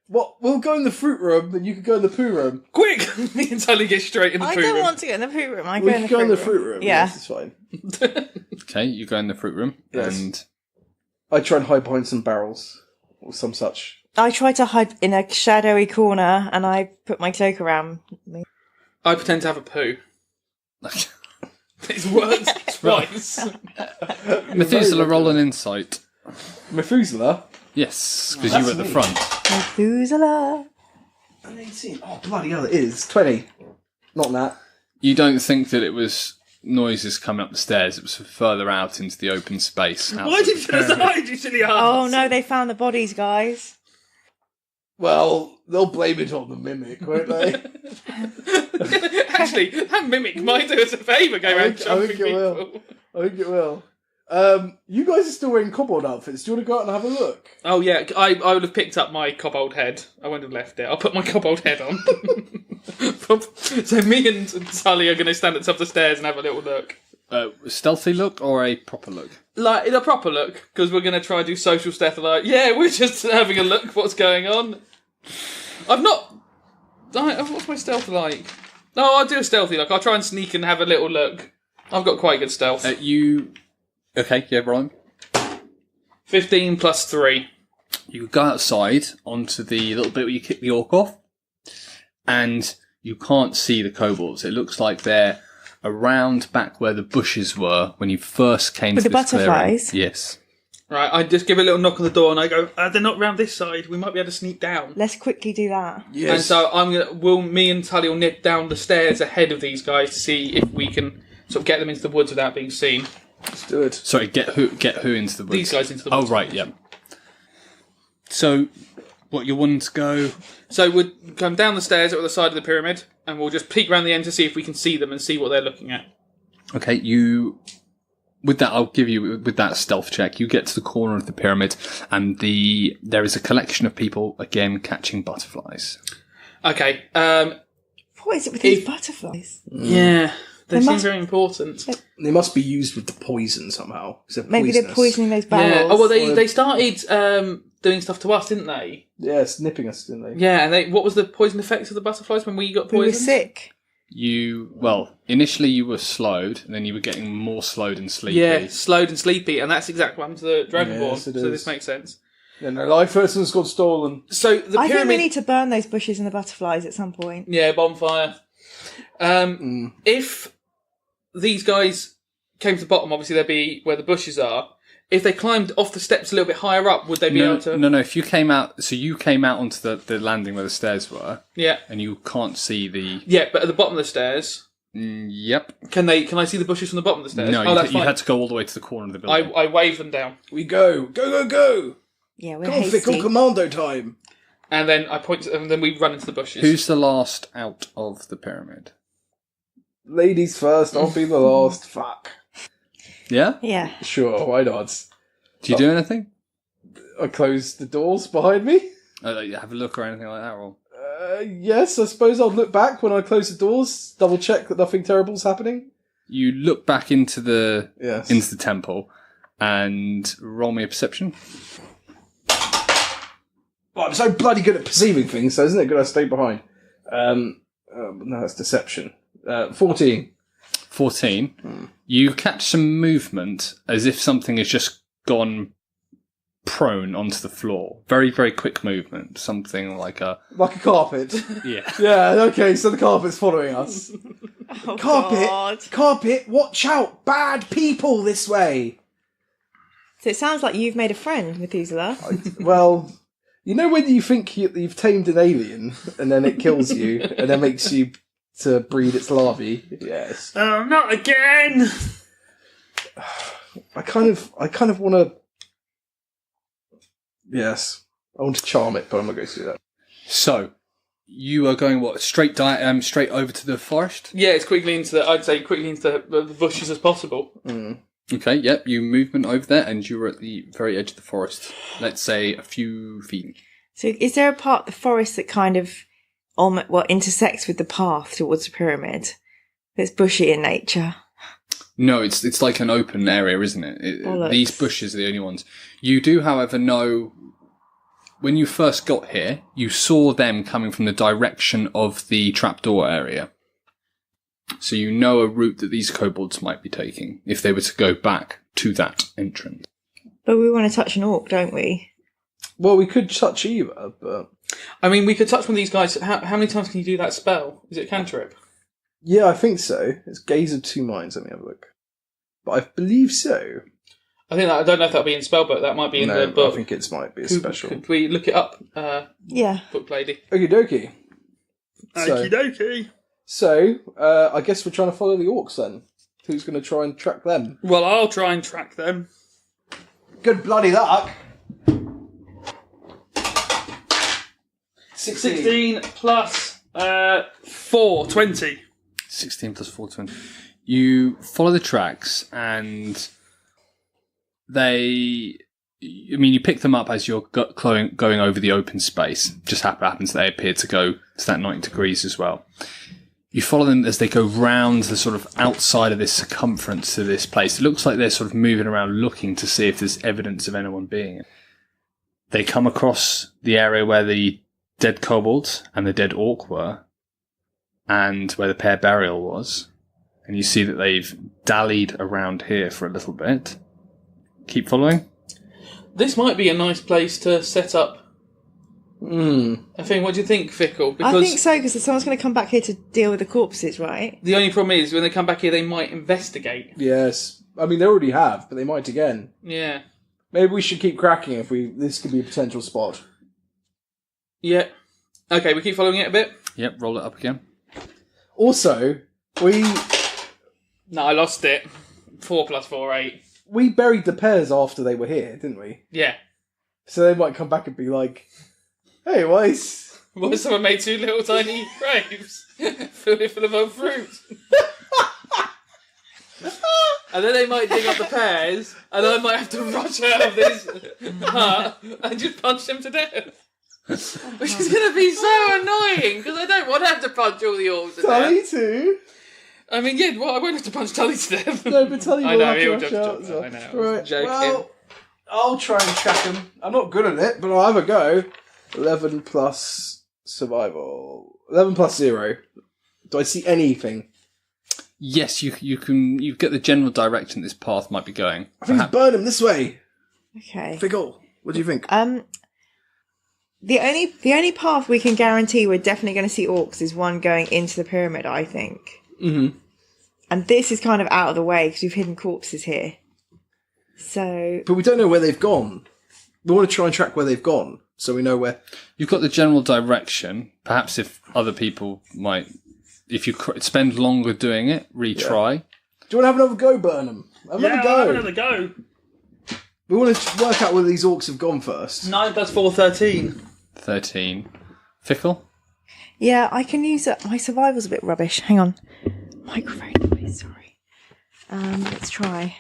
[SPEAKER 5] What? We'll go in the fruit room, and you can go in the poo room.
[SPEAKER 7] Quick! Me and Sally get straight in the
[SPEAKER 6] I
[SPEAKER 7] poo
[SPEAKER 6] don't
[SPEAKER 7] room.
[SPEAKER 6] want to go in the poo room. I
[SPEAKER 5] We
[SPEAKER 6] go in
[SPEAKER 5] can
[SPEAKER 6] the
[SPEAKER 5] go in the
[SPEAKER 6] fruit
[SPEAKER 5] fruit room.
[SPEAKER 6] Yeah.
[SPEAKER 5] Yes, it's fine.
[SPEAKER 4] Okay, you go in the fruit room,
[SPEAKER 5] Yes.
[SPEAKER 4] and
[SPEAKER 5] I try and hide behind some barrels or some such.
[SPEAKER 6] I try to hide in a shadowy corner and I put my cloak around me.
[SPEAKER 7] I pretend to have a poo. It's worked twice.
[SPEAKER 4] Methuselah, roll an insight.
[SPEAKER 5] Methuselah?
[SPEAKER 4] Yes, because you were at the front.
[SPEAKER 6] Methuselah.
[SPEAKER 5] An 18. Oh, bloody hell, it is. 20. Not that.
[SPEAKER 4] You don't think that it was noises coming up the stairs. It was further out into the open space.
[SPEAKER 7] Why did you decide, you silly
[SPEAKER 6] Oh
[SPEAKER 7] ass?
[SPEAKER 6] no, they found the bodies, guys.
[SPEAKER 5] Well, they'll blame it on the mimic, won't they?
[SPEAKER 7] Actually, that mimic might do us a favour, go around
[SPEAKER 5] I
[SPEAKER 7] jumping
[SPEAKER 5] think it
[SPEAKER 7] people.
[SPEAKER 5] will. I think it will. You guys are still wearing kobold outfits. Do you want to go out and have a look?
[SPEAKER 7] Oh yeah, I would have picked up my kobold head. I wouldn't have left it. I'll put my kobold head on. So me and Sully are going to stand at the top of the stairs and have a little look.
[SPEAKER 4] Stealthy look or a proper look?
[SPEAKER 7] Like, in a proper look, because we're going to try and do social stealth. Like, yeah, we're just having a look what's going on. I've not... What's my stealth like? No, I'll do a stealthy look. I'll try and sneak and have a little look. I've got quite good stealth.
[SPEAKER 4] Okay, yeah, Brian.
[SPEAKER 7] 15 plus 3.
[SPEAKER 4] You go outside onto the little bit where you kick the orc off, and you can't see the kobolds. It looks like they're around back where the bushes were when you first came
[SPEAKER 6] With
[SPEAKER 4] to
[SPEAKER 6] the
[SPEAKER 4] this clearing.
[SPEAKER 6] butterflies?
[SPEAKER 4] Yes.
[SPEAKER 7] Right, I just give a little knock on the door and I go, they're not round this side. We might be able to sneak down.
[SPEAKER 6] Let's quickly do that.
[SPEAKER 5] Yes.
[SPEAKER 7] And so me and Tully will nip down the stairs ahead of these guys to see if we can sort of get them into the woods without being seen.
[SPEAKER 5] Let's do it.
[SPEAKER 4] Sorry, get who into the woods?
[SPEAKER 7] These guys into the
[SPEAKER 4] Oh,
[SPEAKER 7] woods.
[SPEAKER 4] right, yeah. So, what, you're wanting to go...
[SPEAKER 7] So we'll come down the stairs at the side of the pyramid, and we'll just peek around the end to see if we can see them and see what they're looking at.
[SPEAKER 4] Okay, with that, I'll give you, with that stealth check, you get to the corner of the pyramid, and there is a collection of people, again, catching butterflies.
[SPEAKER 7] Okay,
[SPEAKER 6] What is it with these butterflies?
[SPEAKER 7] yeah, they seem
[SPEAKER 6] must-
[SPEAKER 7] very important.
[SPEAKER 5] They must be used with the poison somehow.
[SPEAKER 6] Maybe they're poisoning those barrels.
[SPEAKER 7] Yeah. Oh, well, they started doing stuff to us, didn't they?
[SPEAKER 5] Yeah, snipping us, didn't they?
[SPEAKER 7] Yeah, and what was the poison effects of the butterflies when we got
[SPEAKER 6] We
[SPEAKER 7] poisoned?
[SPEAKER 6] were sick.
[SPEAKER 4] Initially you were slowed, and then you were getting more slowed and sleepy.
[SPEAKER 7] Yeah, slowed and sleepy, and that's exactly what happened to the Dragonborn,
[SPEAKER 5] Yes, it
[SPEAKER 7] so
[SPEAKER 5] is.
[SPEAKER 7] this makes sense.
[SPEAKER 5] And their life person's got stolen.
[SPEAKER 7] So the
[SPEAKER 6] I
[SPEAKER 7] pyramid...
[SPEAKER 6] think we need to burn those bushes and the butterflies at some point.
[SPEAKER 7] Yeah, bonfire. If these guys came to the bottom, obviously they'd be where the bushes are. If they climbed off the steps a little bit higher up, would they be able to...
[SPEAKER 4] No, if you came out... So you came out onto the landing where the stairs were,
[SPEAKER 7] Yeah.
[SPEAKER 4] and you can't see the...
[SPEAKER 7] Yeah, but at the bottom of the stairs,
[SPEAKER 4] Yep.
[SPEAKER 7] can I see the bushes from the bottom of the stairs?
[SPEAKER 4] No,
[SPEAKER 7] that's
[SPEAKER 4] you
[SPEAKER 7] fine.
[SPEAKER 4] had to go all the way to the corner of the building.
[SPEAKER 7] I wave them down,
[SPEAKER 5] We go. Go.
[SPEAKER 6] Yeah, we're
[SPEAKER 5] Come on,
[SPEAKER 6] hasty.
[SPEAKER 5] Fickle Commando time.
[SPEAKER 7] and then I point to them, and then we run into the bushes.
[SPEAKER 4] Who's the last out of the pyramid?
[SPEAKER 5] Ladies first, I'll be the last. Fuck.
[SPEAKER 4] Yeah?
[SPEAKER 6] Yeah.
[SPEAKER 5] Sure, why not?
[SPEAKER 4] Do you do anything?
[SPEAKER 5] I close the doors behind me.
[SPEAKER 4] Have a look or anything like that? Or...
[SPEAKER 5] Yes, I suppose I'll look back when I close the doors, double check that nothing terrible's happening.
[SPEAKER 4] You look back into the
[SPEAKER 5] Yes.
[SPEAKER 4] temple and roll me a perception.
[SPEAKER 5] Well, I'm so bloody good at perceiving things, so isn't it good I stay behind? No, that's deception. 14.
[SPEAKER 4] 14. You catch some movement as if something has just gone prone onto the floor. Very, very quick movement. Something like a...
[SPEAKER 5] Like a carpet.
[SPEAKER 4] Yeah.
[SPEAKER 5] Yeah, okay, so the carpet's following us.
[SPEAKER 6] Oh,
[SPEAKER 5] Carpet!
[SPEAKER 6] God.
[SPEAKER 5] Carpet, watch out! Bad people this way!
[SPEAKER 6] So it sounds like you've made a friend, Methuselah.
[SPEAKER 5] Well, you know when you think you've tamed an alien, and then it kills you, and then makes you to breed its larvae? Yes.
[SPEAKER 8] Oh, not again!
[SPEAKER 5] I kind of want to... Yes. I want to charm it, but I'm not going to do that.
[SPEAKER 4] So, you are going, what, straight over to the forest?
[SPEAKER 7] Yeah, it's quickly into the bushes as possible.
[SPEAKER 4] Okay, yep, you movement over there, and you're at the very edge of the forest. Let's say a few feet.
[SPEAKER 6] So is there a part of the forest that kind of intersects with the path towards the pyramid? That's bushy in nature.
[SPEAKER 4] No, it's like an open area, isn't it?
[SPEAKER 6] Bollocks.
[SPEAKER 4] These bushes are the only ones. You do, however, know when you first got here, you saw them coming from the direction of the trapdoor area. So you know a route that these kobolds might be taking if they were to go back to that entrance.
[SPEAKER 6] But we want to touch an orc, don't we?
[SPEAKER 5] Well, we could touch either, but...
[SPEAKER 7] I mean, we could touch one of these guys. How many times can you do that spell? Is it cantrip?
[SPEAKER 5] Yeah, I think so. It's Gaze of Two Minds. Let me have a look. But I believe so.
[SPEAKER 7] I don't know if that'll be in spellbook. That might be in the book.
[SPEAKER 5] I think it might be a special.
[SPEAKER 7] Could we look it up,
[SPEAKER 6] Yeah.
[SPEAKER 7] book lady?
[SPEAKER 5] Okie dokie.
[SPEAKER 8] Okie dokie.
[SPEAKER 5] So, I guess we're trying to follow the orcs then. Who's going to try and track them?
[SPEAKER 8] Well, I'll try and track them.
[SPEAKER 5] Good bloody luck.
[SPEAKER 7] 16 plus 4, 20.
[SPEAKER 4] 16 plus 4, 20. You follow the tracks, and you pick them up as you're going over the open space. Just happens they appear to go to that 90 degrees as well. You follow them as they go round the sort of outside of this circumference to this place. It looks like they're sort of moving around looking to see if there's evidence of anyone being it. They come across the area where the dead kobolds and the dead orc were, and where the pair burial was. And you see that they've dallied around here for a little bit. Keep following.
[SPEAKER 7] This might be a nice place to set up. I think. What do you think, Fickle? Because
[SPEAKER 6] I think so, because someone's going to come back here to deal with the corpses, right?
[SPEAKER 7] the only problem is when they come back here, they might investigate.
[SPEAKER 5] Yes. I mean, they already have, but they might again.
[SPEAKER 7] Yeah.
[SPEAKER 5] Maybe we should keep cracking this could be a potential spot.
[SPEAKER 7] Yeah. Okay, we keep following it a bit.
[SPEAKER 4] Yep, roll it up again.
[SPEAKER 5] Also, we...
[SPEAKER 7] No, I lost it. 4 plus 4, 8.
[SPEAKER 5] We buried the pears after they were here, didn't we?
[SPEAKER 7] Yeah.
[SPEAKER 5] So they might come back and be like, "Hey, Weiss."
[SPEAKER 7] What if someone made 2 little tiny graves? Filled it full of old fruit. And then they might dig up the pears, and I might have to rush out of this hut and just punch them to death. Which is going to be so annoying, because I don't want to have to punch all the orcs to
[SPEAKER 5] Tully
[SPEAKER 7] death.
[SPEAKER 5] too.
[SPEAKER 7] I mean, yeah, well, I won't have to punch Tully to death.
[SPEAKER 5] No, but Tully
[SPEAKER 7] I
[SPEAKER 5] will
[SPEAKER 7] know,
[SPEAKER 5] have to
[SPEAKER 7] he'll
[SPEAKER 5] rush
[SPEAKER 7] just
[SPEAKER 5] out.
[SPEAKER 7] jump
[SPEAKER 5] So.
[SPEAKER 7] out, I know, I was
[SPEAKER 5] Right.
[SPEAKER 7] joking.
[SPEAKER 5] Well, I'll try and track him. I'm not good at it, but I'll have a go. 11 plus survival. 11 plus 0. Do I see anything?
[SPEAKER 4] Yes, you get the general direction this path might be going.
[SPEAKER 5] I think it's Bernum this way.
[SPEAKER 6] Okay.
[SPEAKER 5] Fickle, what do you think?
[SPEAKER 6] The only path we can guarantee we're definitely going to see orcs is one going into the pyramid, I think.
[SPEAKER 5] Mm-hmm.
[SPEAKER 6] And this is kind of out of the way because we've hidden corpses here. So,
[SPEAKER 5] But we don't know where they've gone. We want to try and track where they've gone, so we know where.
[SPEAKER 4] You've got the general direction. Perhaps if other people might, if you spend longer doing it, retry.
[SPEAKER 5] Do you want to have another go, Burnham? Have
[SPEAKER 8] Yeah,
[SPEAKER 5] another
[SPEAKER 8] I'll have
[SPEAKER 5] go.
[SPEAKER 8] another go.
[SPEAKER 5] We want to work out where these orcs have gone first.
[SPEAKER 7] 9 plus 4, 13.
[SPEAKER 4] 13. Fickle?
[SPEAKER 6] yeah, I can use it. My survival's a bit rubbish. Hang on. Microphone noise, sorry. Let's try.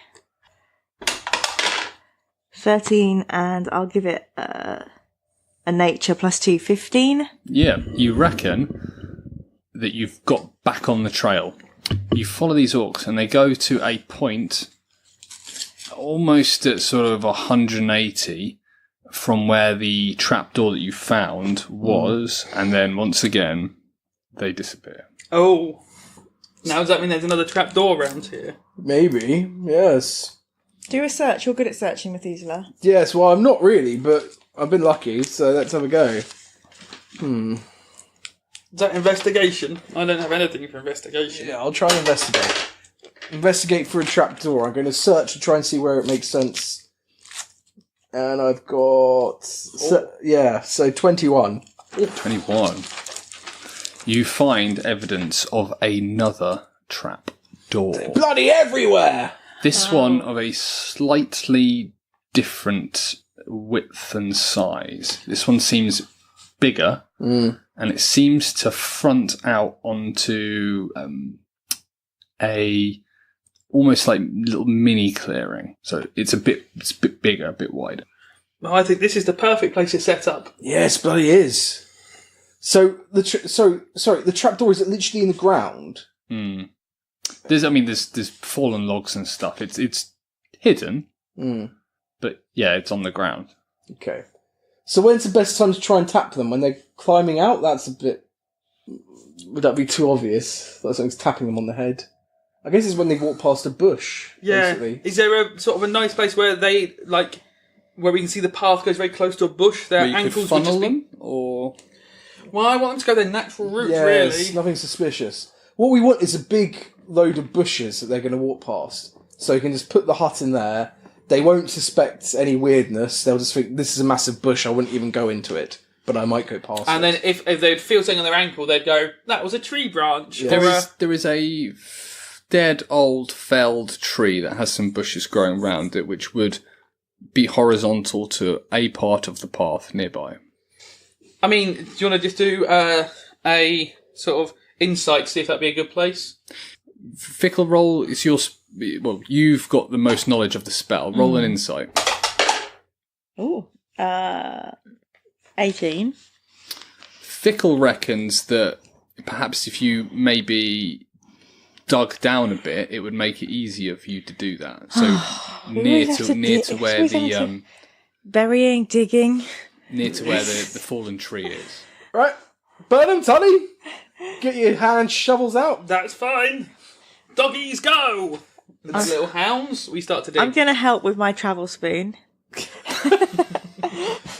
[SPEAKER 6] 13, and I'll give it a nature plus 2, 15.
[SPEAKER 4] Yeah, you reckon that you've got back on the trail. You follow these orcs and they go to a point almost at sort of 180 from where the trapdoor that you found was, and then once again they disappear.
[SPEAKER 7] Oh. Now does that mean there's another trapdoor around here?
[SPEAKER 5] Maybe, yes.
[SPEAKER 6] Do a search. You're good at searching, Methuzala.
[SPEAKER 5] Yes, well, I'm not really, but I've been lucky, so let's have a go.
[SPEAKER 7] Is that investigation? I don't have anything for investigation.
[SPEAKER 5] Yeah, I'll try and investigate. Investigate for a trapdoor. I'm going to search to try and see where it makes sense. And I've got... So 21.
[SPEAKER 4] 21. You find evidence of another trap door.
[SPEAKER 5] Bloody everywhere!
[SPEAKER 4] This one of a slightly different width and size. This one seems bigger, and it seems to front out onto a almost like little mini clearing. So it's a bit bigger, a bit wider.
[SPEAKER 7] Well, I think this is the perfect place to set up.
[SPEAKER 5] Yes, bloody is. So the trapdoor is literally in the ground.
[SPEAKER 4] There's fallen logs and stuff. It's hidden, but yeah, it's on the ground.
[SPEAKER 5] Okay. So when's the best time to try and tap them? When they're climbing out? That's a bit... Would that be too obvious? That something's tapping them on the head? I guess it's when they walk past a bush,
[SPEAKER 7] Yeah.
[SPEAKER 5] basically.
[SPEAKER 7] Is there a sort of a nice place where they, like, where we can see the path goes very close to a bush? Their
[SPEAKER 4] Where you could
[SPEAKER 7] ankles would
[SPEAKER 4] funnel
[SPEAKER 7] just be...
[SPEAKER 4] them, or
[SPEAKER 7] Well, I want them to go their natural route,
[SPEAKER 5] Yes,
[SPEAKER 7] really.
[SPEAKER 5] nothing suspicious. What we want is a big load of bushes that they're going to walk past. So you can just put the hut in there. They won't suspect any weirdness. They'll just think, this is a massive bush, I wouldn't even go into it. But I might go past
[SPEAKER 7] And
[SPEAKER 5] it.
[SPEAKER 7] then if they'd feel something on their ankle, they'd go, that was a tree branch.
[SPEAKER 5] Yeah.
[SPEAKER 7] Or
[SPEAKER 4] there is a dead old felled tree that has some bushes growing around it, which would be horizontal to a part of the path nearby.
[SPEAKER 7] I mean, do you want to just do a sort of insight, see if that'd be a good place?
[SPEAKER 4] Fickle, roll is your... Well, you've got the most knowledge of the spell. Roll an insight.
[SPEAKER 6] Ooh. 18.
[SPEAKER 4] Fickle reckons that perhaps if you maybe dug down a bit, it would make it easier for you to do that. So near to where the
[SPEAKER 6] Burying, digging.
[SPEAKER 4] near to where the fallen tree is.
[SPEAKER 5] Right, Burnham, Tully, get your hand shovels out.
[SPEAKER 8] That's fine. Doggies go!
[SPEAKER 7] The little hounds, we start to dig.
[SPEAKER 6] I'm going to help with my travel spoon.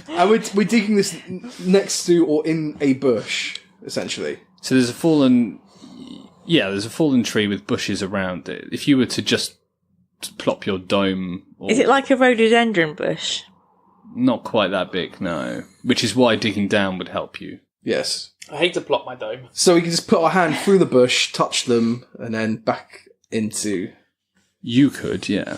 [SPEAKER 5] And we're digging this next to or in a bush, essentially.
[SPEAKER 4] So there's a fallen tree with bushes around it. If you were to just plop your dome,
[SPEAKER 6] Is it like a rhododendron bush?
[SPEAKER 4] not quite that big, no. Which is why digging down would help you.
[SPEAKER 5] Yes.
[SPEAKER 7] I hate to plop my dome.
[SPEAKER 5] So we can just put our hand through the bush, touch them, and then back into...
[SPEAKER 4] You could, yeah.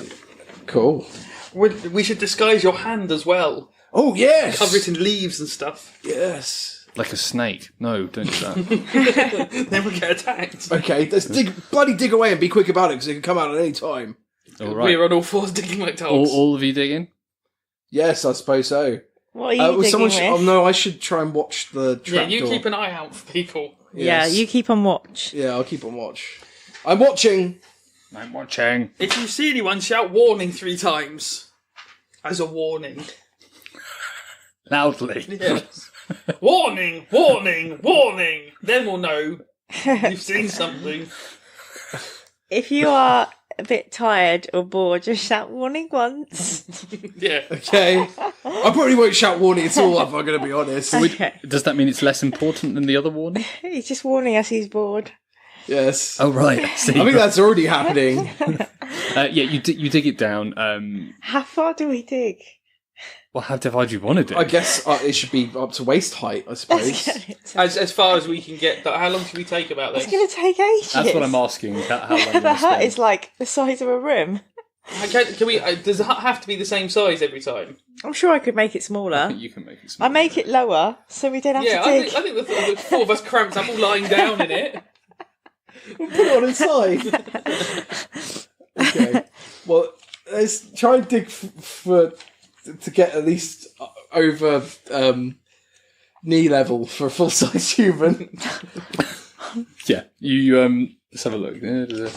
[SPEAKER 5] Cool.
[SPEAKER 7] We should disguise your hand as well.
[SPEAKER 5] Oh, yes!
[SPEAKER 7] Cover it in leaves and stuff.
[SPEAKER 5] Yes.
[SPEAKER 4] Like a snake. No, don't do that.
[SPEAKER 7] Then we'll get attacked.
[SPEAKER 5] Okay, let's dig away and be quick about it, because it can come out at any time.
[SPEAKER 4] All right.
[SPEAKER 7] We're on all fours digging like dogs.
[SPEAKER 4] All of you digging?
[SPEAKER 5] Yes, I suppose so.
[SPEAKER 6] What are you digging with?
[SPEAKER 5] Oh, no, I should try and watch the trapdoor.
[SPEAKER 7] Yeah, you keep an eye out for people.
[SPEAKER 6] Yeah,
[SPEAKER 5] Yes.
[SPEAKER 6] you keep on watch.
[SPEAKER 5] Yeah, I'll keep on watch. I'm watching!
[SPEAKER 4] I'm watching.
[SPEAKER 7] If you see anyone, shout warning 3 times. As a warning.
[SPEAKER 4] Loudly.
[SPEAKER 7] Yes. Warning, warning, warning. Then we'll know you've seen something.
[SPEAKER 6] If you are a bit tired or bored, just shout warning once.
[SPEAKER 7] Yeah.
[SPEAKER 5] Okay. I probably won't shout warning at all, if I'm going to be honest.
[SPEAKER 6] Okay.
[SPEAKER 4] Does that mean it's less important than the other warning?
[SPEAKER 6] He's just warning us he's bored.
[SPEAKER 5] Yes.
[SPEAKER 4] Oh, right. See,
[SPEAKER 5] I think that's already happening.
[SPEAKER 4] yeah, you dig it down.
[SPEAKER 6] How far do we dig?
[SPEAKER 4] Well, how divide you want to do?
[SPEAKER 5] I guess it should be up to waist height, I suppose.
[SPEAKER 7] As far as we can get. How long should we take about this?
[SPEAKER 6] It's going to take ages.
[SPEAKER 4] That's what I'm asking. How long
[SPEAKER 6] The
[SPEAKER 4] you
[SPEAKER 6] hut
[SPEAKER 4] spend.
[SPEAKER 6] is like the size of a room.
[SPEAKER 7] Can we? Does the hut have to be the same size every time?
[SPEAKER 6] I'm sure I could make it
[SPEAKER 4] I
[SPEAKER 6] smaller.
[SPEAKER 4] think you can make it
[SPEAKER 6] I
[SPEAKER 4] smaller.
[SPEAKER 6] make it lower so we don't have
[SPEAKER 7] Yeah,
[SPEAKER 6] to dig.
[SPEAKER 7] I think the 4 of us cramped up all lying down in it.
[SPEAKER 5] Put it on inside. Okay. Well, let's try and dig to get at least over knee level for a full-size human.
[SPEAKER 4] Yeah, you let's have a look. There's a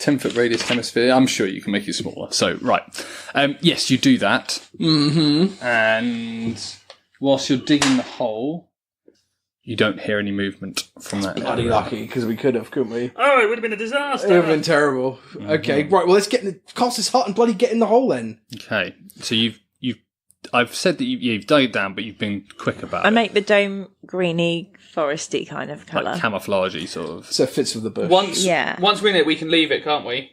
[SPEAKER 4] 10-foot radius hemisphere. I'm sure you can make it smaller. So, right. Yes, you do that.
[SPEAKER 5] Mm-hmm.
[SPEAKER 4] And whilst you're digging the hole, you don't hear any movement from that
[SPEAKER 5] Bloody
[SPEAKER 4] area.
[SPEAKER 5] lucky, because we could have, couldn't we?
[SPEAKER 8] Oh, it would have been a disaster.
[SPEAKER 5] It would have been terrible. Okay, right, well, let's cast this hut and bloody get in the hole then.
[SPEAKER 4] Okay, so I've said that you've dug it down, but you've been quick about
[SPEAKER 6] I
[SPEAKER 4] it.
[SPEAKER 6] make the dome greeny, foresty kind of colour.
[SPEAKER 4] Like camouflagey, sort of.
[SPEAKER 5] So it fits with the bush.
[SPEAKER 7] Once we're in it, we can leave it, can't we?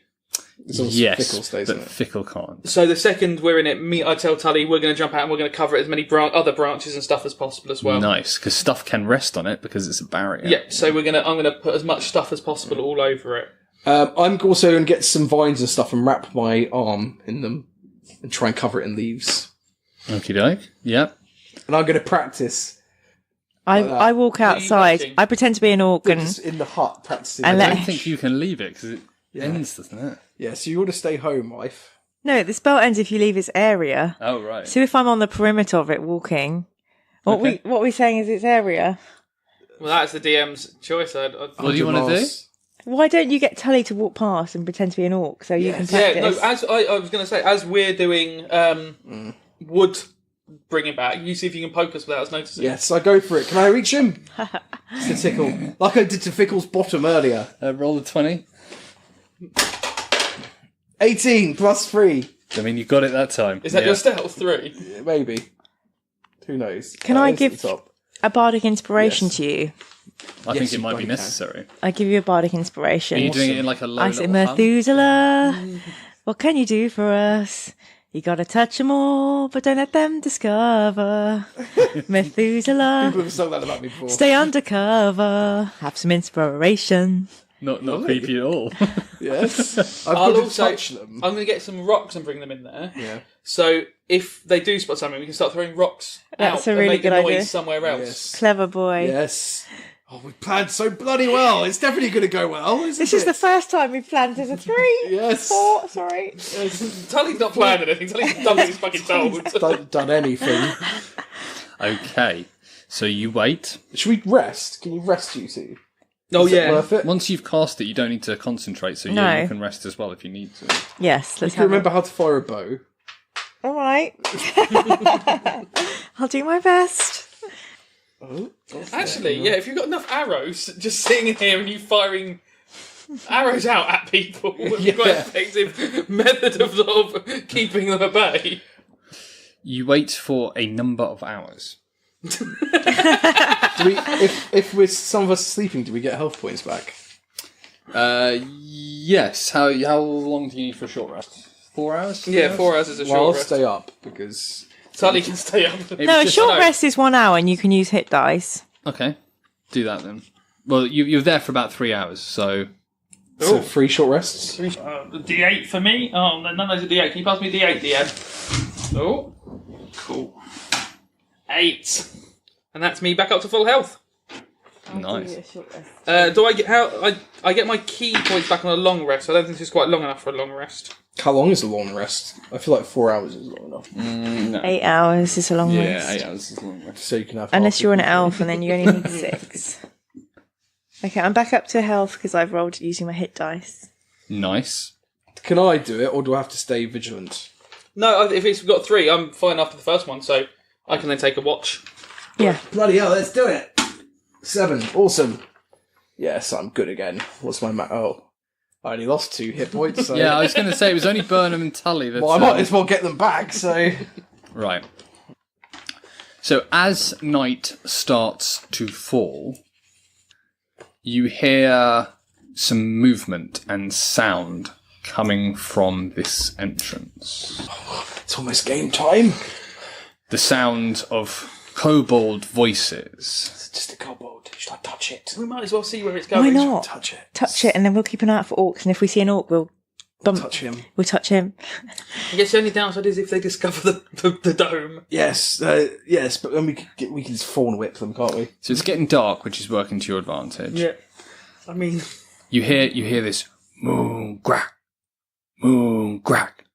[SPEAKER 5] As long as
[SPEAKER 4] Yes,
[SPEAKER 5] Fickle stays
[SPEAKER 4] but
[SPEAKER 5] in it.
[SPEAKER 4] Fickle can't.
[SPEAKER 7] So the second we're in it, I tell Tully we're going to jump out and we're going to cover it as many other branches and stuff as possible as well.
[SPEAKER 4] Nice, because stuff can rest on it because it's a barrier.
[SPEAKER 7] Yeah, so I'm going to put as much stuff as possible all over it.
[SPEAKER 5] I'm also going to get some vines and stuff and wrap my arm in them and try and cover it in leaves.
[SPEAKER 4] Okie doke. Yep.
[SPEAKER 5] And I'm going to practice
[SPEAKER 6] I walk
[SPEAKER 7] are you
[SPEAKER 6] outside.
[SPEAKER 7] touching?
[SPEAKER 6] I pretend to be an orc and
[SPEAKER 5] just in the hut practicing.
[SPEAKER 6] And
[SPEAKER 4] I
[SPEAKER 6] let-
[SPEAKER 4] don't think you can leave it because it ends, doesn't it?
[SPEAKER 5] Yeah, so you want to stay home, wife.
[SPEAKER 6] no, the spell ends if you leave its area.
[SPEAKER 4] Oh, right.
[SPEAKER 6] So if I'm on the perimeter of it walking, what we're saying is its area.
[SPEAKER 7] Well, that's the DM's choice.
[SPEAKER 4] What do you want to do?
[SPEAKER 5] miles.
[SPEAKER 6] Why don't you get Tully to walk past and pretend to be an orc so you can
[SPEAKER 7] Yeah,
[SPEAKER 6] practice?
[SPEAKER 7] no, as I was going to say, as we're doing wood bringing back, you see if you can poke us without us noticing.
[SPEAKER 5] Yes, I go for it. Can I reach him? To tickle. Like I did to Fickle's bottom earlier.
[SPEAKER 4] Roll the 20.
[SPEAKER 5] 18 plus 3.
[SPEAKER 4] I mean, you got it that time.
[SPEAKER 7] Is that
[SPEAKER 4] Yeah.
[SPEAKER 7] your stealth 3?
[SPEAKER 5] Yeah, maybe. Who knows?
[SPEAKER 6] Can
[SPEAKER 5] That
[SPEAKER 6] I
[SPEAKER 5] is
[SPEAKER 6] give-
[SPEAKER 5] the top.
[SPEAKER 6] A bardic inspiration
[SPEAKER 5] Yes.
[SPEAKER 6] to you.
[SPEAKER 4] I
[SPEAKER 5] Yes,
[SPEAKER 4] think it
[SPEAKER 5] you
[SPEAKER 4] might be
[SPEAKER 5] bloody can.
[SPEAKER 4] necessary.
[SPEAKER 6] I give you a bardic inspiration.
[SPEAKER 4] Are you doing it in like a low
[SPEAKER 6] I say,
[SPEAKER 4] little hum?
[SPEAKER 6] Methuselah, what can you do for us? You gotta touch them all, but don't let them discover. Methuselah,
[SPEAKER 5] People have sung that about me before.
[SPEAKER 6] stay undercover. Have some inspiration.
[SPEAKER 4] Not creepy at all.
[SPEAKER 5] Yes. I've
[SPEAKER 7] I'll
[SPEAKER 5] got to
[SPEAKER 7] also.
[SPEAKER 5] touch them.
[SPEAKER 7] I'm going to get some rocks and bring them in there.
[SPEAKER 5] Yeah.
[SPEAKER 7] So if they do spot something, we can start throwing rocks
[SPEAKER 6] That's
[SPEAKER 7] out
[SPEAKER 6] a really
[SPEAKER 7] and make
[SPEAKER 6] good
[SPEAKER 7] the noise
[SPEAKER 6] idea.
[SPEAKER 7] somewhere else.
[SPEAKER 5] Yes.
[SPEAKER 6] Clever boy.
[SPEAKER 5] Yes. Oh, we planned so bloody well. It's definitely going to go well, isn't
[SPEAKER 6] This
[SPEAKER 5] it?
[SPEAKER 6] is the first time we've planned as a 3.
[SPEAKER 5] Yes.
[SPEAKER 6] 4, sorry.
[SPEAKER 7] Tully's not planned anything. Tully's done what he's fucking told.
[SPEAKER 5] Done anything.
[SPEAKER 4] Okay, so you wait.
[SPEAKER 5] Should we rest? Can you rest, you two?
[SPEAKER 7] Oh
[SPEAKER 5] Is it
[SPEAKER 7] yeah.
[SPEAKER 5] worth it?
[SPEAKER 4] Once you've cast it, you don't need to concentrate, so
[SPEAKER 6] No.
[SPEAKER 4] you can rest as well if you need to.
[SPEAKER 6] Yes, let's
[SPEAKER 5] You can
[SPEAKER 6] have
[SPEAKER 5] remember how to fire a bow.
[SPEAKER 6] All right. I'll do my best.
[SPEAKER 7] Actually, yeah. If you've got enough arrows, just sitting in here and you firing arrows out at people would be quite
[SPEAKER 5] Yeah.
[SPEAKER 7] effective method of keeping them at bay.
[SPEAKER 4] You wait for a number of hours.
[SPEAKER 5] Do we, if we're some of us sleeping, do we get health points back?
[SPEAKER 4] Yes. How long do you need for a short rest? 4 hours?
[SPEAKER 7] Yeah, 4 hours is a
[SPEAKER 5] Well, I'll
[SPEAKER 7] short rest.
[SPEAKER 5] stay up because
[SPEAKER 7] Tully can stay up.
[SPEAKER 6] No, a
[SPEAKER 4] just-
[SPEAKER 6] short
[SPEAKER 7] no.
[SPEAKER 6] rest is 1 hour and you can use hit dice.
[SPEAKER 4] Okay, do that then. Well, you're there for about 3 hours, so
[SPEAKER 5] So
[SPEAKER 7] Oh.
[SPEAKER 5] 3 short rests.
[SPEAKER 8] D8 for me. Oh, none of those are D8. Can you pass me D8, DM?
[SPEAKER 7] Oh,
[SPEAKER 8] Cool.
[SPEAKER 7] 8. And that's me back up to full health.
[SPEAKER 4] Nice.
[SPEAKER 7] Do I get I get my key points back on a long rest? I don't think this is quite long enough for a long rest.
[SPEAKER 5] How long is a long rest? I feel like 4 hours is long enough.
[SPEAKER 6] 8 hours is a long
[SPEAKER 4] Yeah,
[SPEAKER 6] rest.
[SPEAKER 4] 8 hours is a long rest.
[SPEAKER 5] So you can have.
[SPEAKER 6] Unless
[SPEAKER 5] half
[SPEAKER 6] you're
[SPEAKER 5] of
[SPEAKER 6] an
[SPEAKER 5] it.
[SPEAKER 6] elf and then you only need 6. Okay, I'm back up to health because I've rolled using my hit dice.
[SPEAKER 4] Nice.
[SPEAKER 5] Can I do it, or do I have to stay vigilant?
[SPEAKER 7] No, if it's got 3, I'm fine after the first one, so I can then take a watch.
[SPEAKER 6] Yeah.
[SPEAKER 5] Bloody hell, let's do it. 7. Awesome. Yes, I'm good again. What's my Oh, I only lost 2 hit points. So...
[SPEAKER 4] Yeah, I was going to say it was only Burnham and Tully that.
[SPEAKER 5] Well, I might as well get them back. So.
[SPEAKER 4] Right. So as night starts to fall, you hear some movement and sound coming from this entrance.
[SPEAKER 5] It's almost game time.
[SPEAKER 4] The sound of kobold voices.
[SPEAKER 5] It's just a kobold. Should I touch it?
[SPEAKER 7] We might as well see where it's going.
[SPEAKER 6] Why not?
[SPEAKER 5] Touch it.
[SPEAKER 6] Touch it and then we'll keep an eye out for orcs. And if we see an orc, we'll bump.
[SPEAKER 5] Touch him.
[SPEAKER 6] We'll touch him.
[SPEAKER 7] I guess the only downside is if they discover the dome.
[SPEAKER 5] Yes, yes, but then we can just fawn whip them, can't we?
[SPEAKER 4] So it's getting dark, which is working to your advantage.
[SPEAKER 7] Yeah. I mean...
[SPEAKER 4] You hear this moon crack, moon crack,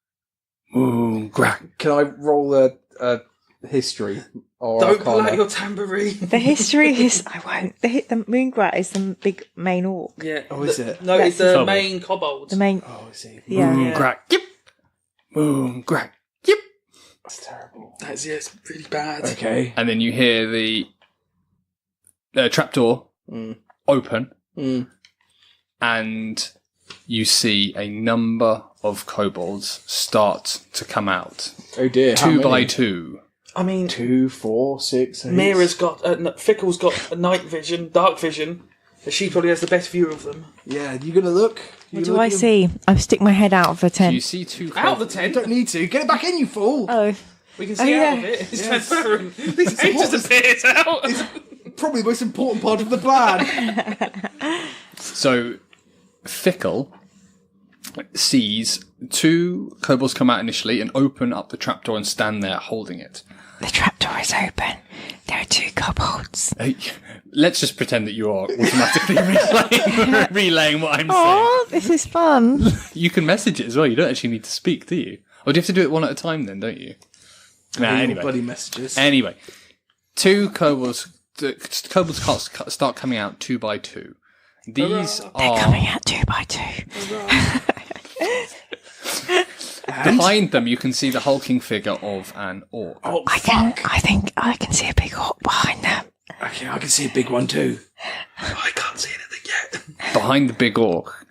[SPEAKER 4] moon crack.
[SPEAKER 5] Can I roll a history or
[SPEAKER 7] Don't pull
[SPEAKER 5] Arcana?
[SPEAKER 7] out your tambourine.
[SPEAKER 6] The history is... I won't. The Moongrat is the big main orc.
[SPEAKER 7] Yeah.
[SPEAKER 5] Oh, is it?
[SPEAKER 7] No, it's the
[SPEAKER 4] Kobold.
[SPEAKER 7] main kobold.
[SPEAKER 6] The main...
[SPEAKER 5] Oh, is he?
[SPEAKER 6] Yeah.
[SPEAKER 4] Moon crack, yip. Moon crack, yip.
[SPEAKER 5] That's terrible.
[SPEAKER 7] That's it's really bad.
[SPEAKER 5] Okay.
[SPEAKER 4] And then you hear the trapdoor open, and you see a number of kobolds start to come out.
[SPEAKER 5] Oh dear. How
[SPEAKER 4] 2 by
[SPEAKER 5] many?
[SPEAKER 4] 2.
[SPEAKER 7] I mean,
[SPEAKER 5] 2, 4, 6, 8.
[SPEAKER 7] Mira's got... Fickle's got a night vision, dark vision. So she probably has the best view of them.
[SPEAKER 5] Yeah, you gonna look?
[SPEAKER 6] What do I see? I stick my head out of the
[SPEAKER 4] So you
[SPEAKER 6] tent.
[SPEAKER 4] see 2
[SPEAKER 7] Out of the
[SPEAKER 4] kobolds.
[SPEAKER 7] tent?
[SPEAKER 5] Don't need to. Get it back in, you fool!
[SPEAKER 6] Oh.
[SPEAKER 7] We can see
[SPEAKER 6] Oh,
[SPEAKER 7] out
[SPEAKER 6] yeah.
[SPEAKER 7] of it. It's transparent. These just appears out.
[SPEAKER 5] Probably the most important part of the plan.
[SPEAKER 4] So Fickle sees 2 kobolds come out initially and open up the trapdoor and stand there holding it.
[SPEAKER 6] The trapdoor is open. There are 2 kobolds.
[SPEAKER 4] Let's just pretend that you are automatically relaying what I'm saying.
[SPEAKER 6] Oh, this is fun.
[SPEAKER 4] You can message it as well. You don't actually need to speak, do you? Or do you have to do it one at a time then, don't you? Nah, anyway.
[SPEAKER 5] Bloody messages.
[SPEAKER 4] Anyway, 2 kobolds. The kobolds start coming out 2 by 2. These are
[SPEAKER 6] Coming out 2 by 2.
[SPEAKER 4] behind them. You can see the hulking figure of an orc.
[SPEAKER 5] Oh,
[SPEAKER 6] I think I can see a big orc behind them.
[SPEAKER 5] Okay, I can see a big one too.
[SPEAKER 7] I can't see anything yet.
[SPEAKER 4] Behind the big orc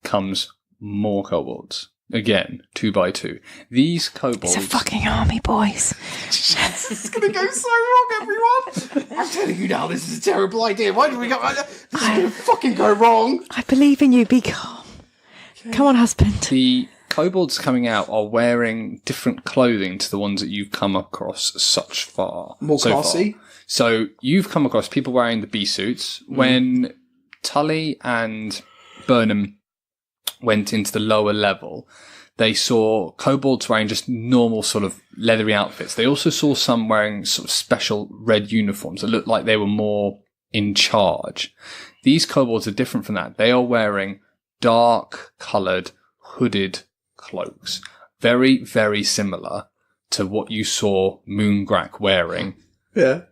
[SPEAKER 4] comes more kobolds. Again, 2 by 2. These kobolds.
[SPEAKER 6] It's a fucking army, boys.
[SPEAKER 5] This is gonna go so wrong, everyone! I'm telling you now, this is a terrible idea. Why did we go? This is gonna fucking go wrong.
[SPEAKER 6] I believe in you. Be calm. Come on, husband.
[SPEAKER 4] The kobolds coming out are wearing different clothing to the ones that you've come across such far.
[SPEAKER 5] More
[SPEAKER 4] so
[SPEAKER 5] classy.
[SPEAKER 4] Far. So you've come across people wearing the bee suits. When Tully and Burnham went into the lower level, they saw kobolds wearing just normal sort of leathery outfits. They also saw some wearing sort of special red uniforms that looked like they were more in charge. These kobolds are different from that. They are wearing dark coloured hooded cloaks. Very, very similar to what you saw Moongrak wearing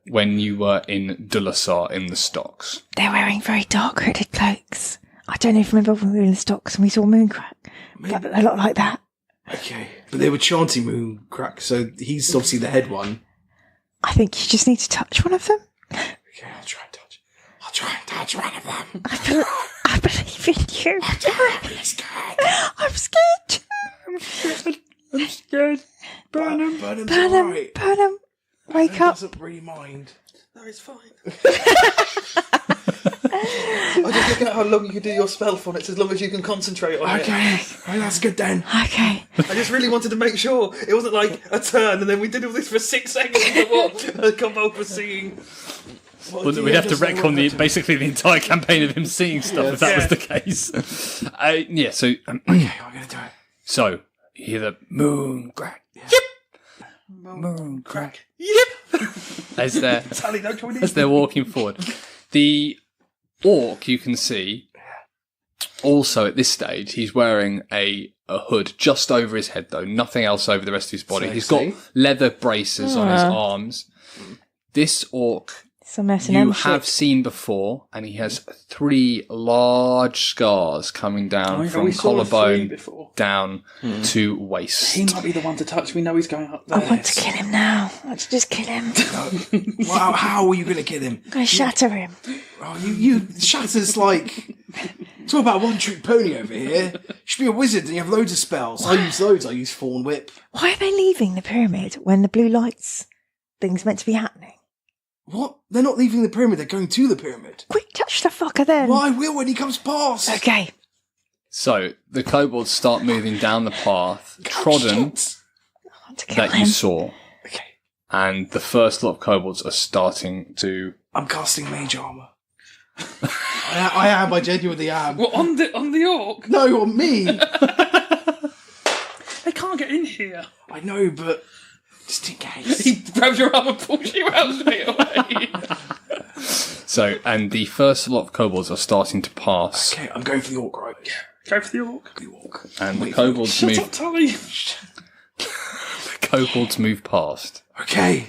[SPEAKER 4] when you were in Dulasar in the stocks.
[SPEAKER 6] They're wearing very dark hooded cloaks. I don't even remember when we were in the stocks and we saw Mooncrack. But they look like that.
[SPEAKER 5] Okay, but they were chanting Moon Crack, so he's obviously the head one.
[SPEAKER 6] I think you just need to touch one of them.
[SPEAKER 5] Okay, I'll try and touch. I'll try and touch one of them.
[SPEAKER 6] I believe in you.
[SPEAKER 5] I'm scared.
[SPEAKER 6] I'm scared too.
[SPEAKER 4] I'm scared.
[SPEAKER 5] Burnham's
[SPEAKER 6] Burnham,
[SPEAKER 5] alright.
[SPEAKER 6] Burnham, wake up.
[SPEAKER 5] Doesn't really mind.
[SPEAKER 7] No, it's fine. I'm just looking at how long you can do your spell for, and it's as long as you can concentrate on it.
[SPEAKER 5] Okay, well, that's good then.
[SPEAKER 6] Okay.
[SPEAKER 7] I just really wanted to make sure it wasn't like a turn, and then we did all this for 6 seconds of what a kobold was singing.
[SPEAKER 4] Well, we'd have to retcon basically the entire campaign of him seeing stuff if that was the case. So
[SPEAKER 5] Okay, I'm gonna do it.
[SPEAKER 4] So you hear the moon crack. Yep. Moon crack. Yep. As they're walking forward, the orc you can see. Also, at this stage, he's wearing a hood just over his head, though. Nothing else over the rest of his body. He's got leather braces on his arms. This orc you have seen before, and he has 3 large scars coming down from collarbone down to waist.
[SPEAKER 8] He might be the one to touch. We know he's going up there.
[SPEAKER 6] I want to kill him now. Let's just kill him.
[SPEAKER 5] Wow, how are you going to kill him?
[SPEAKER 6] I'm going to shatter him.
[SPEAKER 5] Oh, you Shatter's like... Talk about a one-trick pony over here. You should be a wizard and you have loads of spells. I use loads. I use Thorn Whip.
[SPEAKER 6] Why are they leaving the pyramid when the blue lights thing's meant to be happening?
[SPEAKER 5] What? They're not leaving the pyramid. They're going to the pyramid.
[SPEAKER 6] Quick, touch the fucker then.
[SPEAKER 5] Well, I will when he comes past.
[SPEAKER 6] Okay.
[SPEAKER 4] So the kobolds start moving down the path, trodden
[SPEAKER 6] I want to kill
[SPEAKER 4] that
[SPEAKER 6] him.
[SPEAKER 4] you saw,
[SPEAKER 5] Okay.
[SPEAKER 4] and the first lot of kobolds are starting to.
[SPEAKER 5] I'm casting mage armor. I am. I genuinely am.
[SPEAKER 7] Well, on the orc.
[SPEAKER 5] No, on me.
[SPEAKER 8] They can't get in here.
[SPEAKER 5] I know, but just in case.
[SPEAKER 7] He grabs your arm and pulls you out straight away.
[SPEAKER 4] So, and the first lot of kobolds are starting to pass,
[SPEAKER 5] Okay, I'm going for the orc, right?
[SPEAKER 8] Go for the orc.
[SPEAKER 5] The orc.
[SPEAKER 4] and the kobolds
[SPEAKER 8] Shut
[SPEAKER 4] move.
[SPEAKER 8] up, Tully.
[SPEAKER 4] The kobolds move past.
[SPEAKER 5] Okay.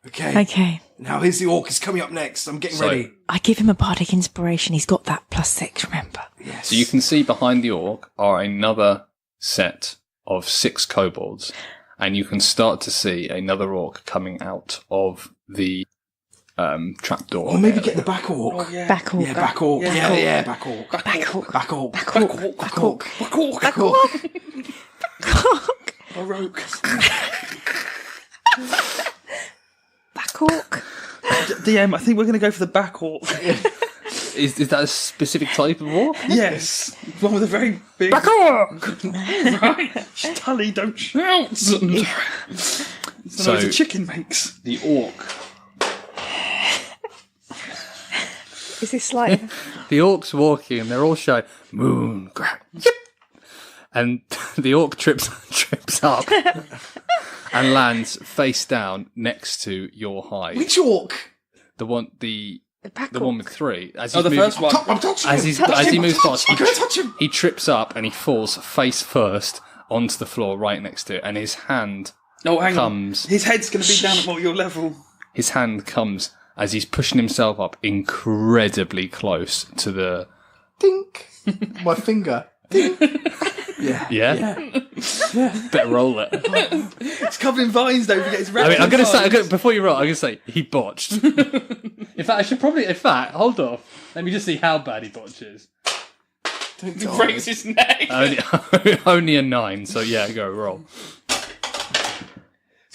[SPEAKER 6] Okay.
[SPEAKER 5] Now here's the orc. He's coming up next. I'm getting
[SPEAKER 4] So-
[SPEAKER 5] ready.
[SPEAKER 6] I give him a bardic inspiration. He's got that +6, remember?
[SPEAKER 5] Yes.
[SPEAKER 4] So you can see behind the orc are another set of 6 kobolds, and you can start to see another orc coming out of the trapdoor.
[SPEAKER 5] Or maybe
[SPEAKER 4] area.
[SPEAKER 5] get the back orc.
[SPEAKER 6] Back orc.
[SPEAKER 5] Yeah, back orc. Yeah, back orc.
[SPEAKER 6] Back orc.
[SPEAKER 5] Back orc.
[SPEAKER 6] Back orc. Back orc.
[SPEAKER 5] Back orc.
[SPEAKER 7] Baroque.
[SPEAKER 6] Back orc.
[SPEAKER 8] DM, I think we're going to go for the back orc.
[SPEAKER 4] Is that a specific type of orc?
[SPEAKER 8] Yes. One with a very big...
[SPEAKER 6] Back orc.
[SPEAKER 8] Right. Tully, don't shout. It's the noise a chicken makes.
[SPEAKER 4] The orc.
[SPEAKER 6] Is this like...
[SPEAKER 4] The orc's walking, and they're all shouting, "Moon crack!" Yep. And the orc trips up and lands face down next to your hide.
[SPEAKER 5] Which orc?
[SPEAKER 4] The one with 3. As he's
[SPEAKER 7] The
[SPEAKER 4] moving,
[SPEAKER 7] first one.
[SPEAKER 5] I'm touching
[SPEAKER 4] as
[SPEAKER 5] him.
[SPEAKER 4] he moves past,
[SPEAKER 5] I'm going to touch him.
[SPEAKER 4] he trips up and he falls face first onto the floor right next to it, and his hand
[SPEAKER 8] Oh, hang
[SPEAKER 4] comes.
[SPEAKER 8] on. His head's going to be down at what your level.
[SPEAKER 4] His hand comes as he's pushing himself up incredibly close to the.
[SPEAKER 5] Dink. My finger. Dink.
[SPEAKER 4] Yeah. Better roll it.
[SPEAKER 8] It's covered in vines, don't forget. It's
[SPEAKER 4] I mean, I'm going to say before you roll, I'm going to say he botched. In fact, I should probably. In fact, hold off. Let me just see how bad he botches.
[SPEAKER 7] He breaks his neck.
[SPEAKER 4] Only a 9. So yeah, go roll.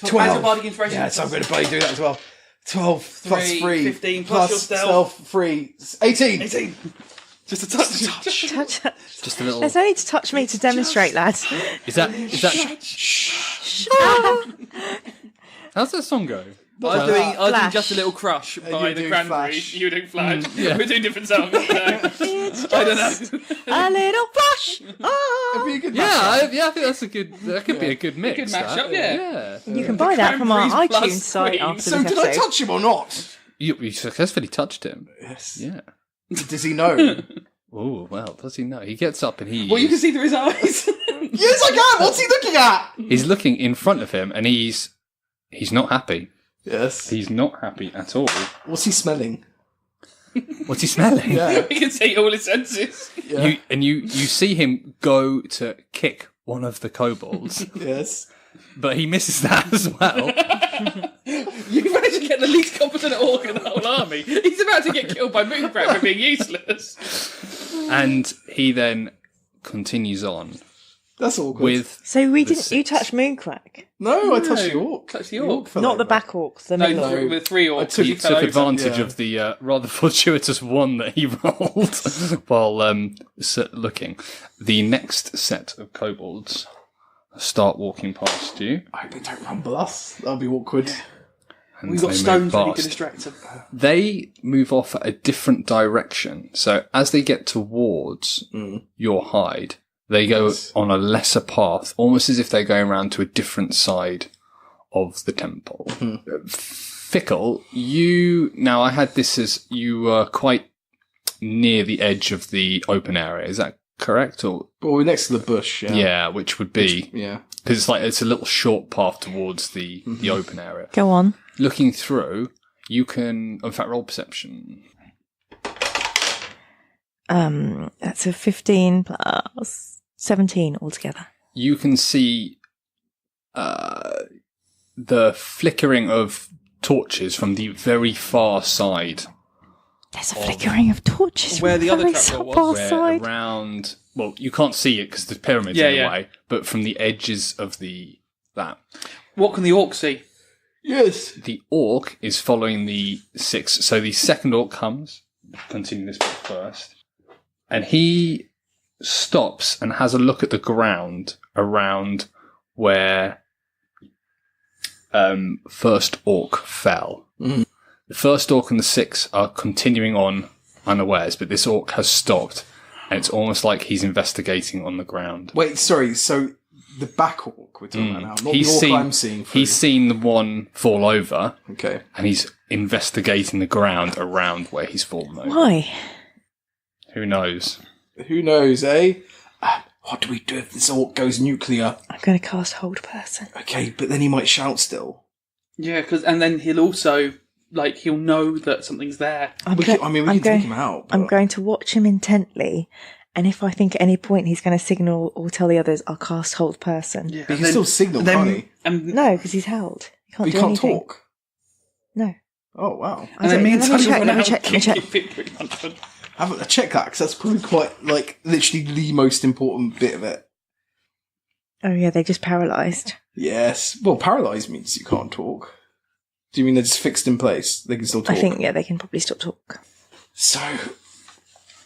[SPEAKER 5] 12.
[SPEAKER 8] bardic inspiration.
[SPEAKER 5] Yes, I'm going to bloody do that as well. 12 plus 3.
[SPEAKER 8] 15 plus your stealth.
[SPEAKER 5] Stealth 3. 18.
[SPEAKER 8] 18. Just a touch.
[SPEAKER 6] touch.
[SPEAKER 4] Just a little.
[SPEAKER 6] There's no need to touch me to demonstrate, lads.
[SPEAKER 4] Is that? How's that song go?
[SPEAKER 7] I was doing
[SPEAKER 6] Flash.
[SPEAKER 7] Just a Little Crush by
[SPEAKER 5] you
[SPEAKER 7] the
[SPEAKER 5] do
[SPEAKER 7] Cranberries.
[SPEAKER 5] Flash.
[SPEAKER 7] You were doing Flash.
[SPEAKER 4] yeah.
[SPEAKER 7] We're doing different songs. So.
[SPEAKER 6] It's
[SPEAKER 7] I don't know.
[SPEAKER 6] just a little flash. Oh.
[SPEAKER 5] Be a good
[SPEAKER 4] Yeah,
[SPEAKER 5] mashup.
[SPEAKER 4] I think that's a good. That could be a good mix.
[SPEAKER 7] good
[SPEAKER 4] that.
[SPEAKER 7] mashup, yeah.
[SPEAKER 6] You can buy that from our
[SPEAKER 7] Cranberries
[SPEAKER 6] iTunes
[SPEAKER 7] plus
[SPEAKER 6] site
[SPEAKER 7] Queen.
[SPEAKER 6] after
[SPEAKER 5] So
[SPEAKER 6] this
[SPEAKER 5] did I
[SPEAKER 6] episode.
[SPEAKER 5] touch him or not?
[SPEAKER 4] You successfully touched him.
[SPEAKER 5] Yes.
[SPEAKER 4] Yeah.
[SPEAKER 5] Does he know?
[SPEAKER 4] Oh well, does he know? He gets up and he.
[SPEAKER 7] Well, you can see through his eyes.
[SPEAKER 5] Yes, I can. What's he looking at?
[SPEAKER 4] He's looking in front of him, and he's not happy.
[SPEAKER 5] Yes.
[SPEAKER 4] He's not happy at all.
[SPEAKER 5] What's he smelling?
[SPEAKER 4] What's he smelling?
[SPEAKER 5] Yeah.
[SPEAKER 7] You can see all his senses.
[SPEAKER 5] Yeah.
[SPEAKER 4] You see him go to kick one of the kobolds,
[SPEAKER 5] Yes.
[SPEAKER 4] but he misses that as well.
[SPEAKER 7] You managed to get the least competent orc in the whole army. He's about to get killed by Mooncrack for being useless.
[SPEAKER 4] And he then continues on
[SPEAKER 5] That's awkward.
[SPEAKER 4] with
[SPEAKER 6] So you
[SPEAKER 4] six.
[SPEAKER 6] touched Mooncrack,
[SPEAKER 5] No, I touched the orc.
[SPEAKER 7] Touch the orc.
[SPEAKER 5] fell
[SPEAKER 6] not
[SPEAKER 5] over.
[SPEAKER 6] the back orc, the
[SPEAKER 7] No,
[SPEAKER 6] middle.
[SPEAKER 5] No.
[SPEAKER 7] with 3 orcs.
[SPEAKER 5] took-
[SPEAKER 7] he
[SPEAKER 5] you
[SPEAKER 7] fell
[SPEAKER 4] took
[SPEAKER 7] over.
[SPEAKER 4] advantage
[SPEAKER 5] Yeah.
[SPEAKER 4] of the rather fortuitous 1 that he rolled while looking. The next set of kobolds start walking past you.
[SPEAKER 5] I hope they don't rumble us. That'll be awkward.
[SPEAKER 4] And
[SPEAKER 7] We've got
[SPEAKER 4] they
[SPEAKER 7] stones
[SPEAKER 4] move
[SPEAKER 7] ready to
[SPEAKER 4] past.
[SPEAKER 7] distract them.
[SPEAKER 4] They move off at a different direction. So as they get towards your hide, they go on a lesser path, almost as if they're going around to a different side of the temple. Fickle, now I had this as you were quite near the edge of the open area. Is that correct? Or
[SPEAKER 5] Well, we're next to the bush. Yeah.
[SPEAKER 4] which would be
[SPEAKER 5] Yeah.
[SPEAKER 4] because it's a little short path towards the open area.
[SPEAKER 6] Go on.
[SPEAKER 4] Looking through, you can, in fact, roll perception.
[SPEAKER 6] That's a 15 plus 17 altogether.
[SPEAKER 4] You can see the flickering of torches from the very far side.
[SPEAKER 6] There's a flickering of torches
[SPEAKER 7] Where
[SPEAKER 6] from
[SPEAKER 7] the other
[SPEAKER 6] very
[SPEAKER 7] trapdoor was,
[SPEAKER 6] far
[SPEAKER 4] Where
[SPEAKER 6] side.
[SPEAKER 4] around, well, you can't see it because the pyramid's in the way, but from the edges of that.
[SPEAKER 7] What can the orc see?
[SPEAKER 5] Yes.
[SPEAKER 4] The orc is following the 6. So the second orc comes, continue this bit first, and he stops and has a look at the ground around where first orc fell. The first orc and the 6 are continuing on unawares, but this orc has stopped, and it's almost like he's investigating on the ground.
[SPEAKER 5] Wait, sorry. So the back orc we're talking about now, not the orc I'm seeing.
[SPEAKER 4] He's seen the one fall over,
[SPEAKER 5] Okay.
[SPEAKER 4] and he's investigating the ground around where he's fallen over.
[SPEAKER 6] Why?
[SPEAKER 4] Who knows?
[SPEAKER 5] Who knows, eh? What do we do if this orc goes nuclear?
[SPEAKER 6] I'm going to cast Hold Person.
[SPEAKER 5] Okay, but then he might shout still.
[SPEAKER 7] Yeah, and then he'll also, he'll know that something's there.
[SPEAKER 6] I'm
[SPEAKER 5] We can take him out.
[SPEAKER 6] I'm
[SPEAKER 5] but-
[SPEAKER 6] going to watch him intently, and if I think at any point he's going to signal or tell the others, I'll cast Hold Person.
[SPEAKER 7] Yeah,
[SPEAKER 5] But he can still signal, can't he?
[SPEAKER 7] And
[SPEAKER 6] No, because he's held. He can't
[SPEAKER 5] But he
[SPEAKER 6] do
[SPEAKER 5] can't
[SPEAKER 6] anything.
[SPEAKER 5] talk.
[SPEAKER 6] No.
[SPEAKER 5] Oh, wow.
[SPEAKER 7] then me and
[SPEAKER 6] Let me
[SPEAKER 7] Tony
[SPEAKER 6] check,
[SPEAKER 7] run
[SPEAKER 6] let me
[SPEAKER 7] out
[SPEAKER 6] check, let me check.
[SPEAKER 7] kicking.
[SPEAKER 5] Check that, because that's probably quite, literally the most important bit of it.
[SPEAKER 6] Oh yeah, they're just paralysed.
[SPEAKER 5] Yes. Well, paralysed means you can't talk. Do you mean they're just fixed in place? They can still talk?
[SPEAKER 6] I think, yeah, they can probably stop talk.
[SPEAKER 5] So,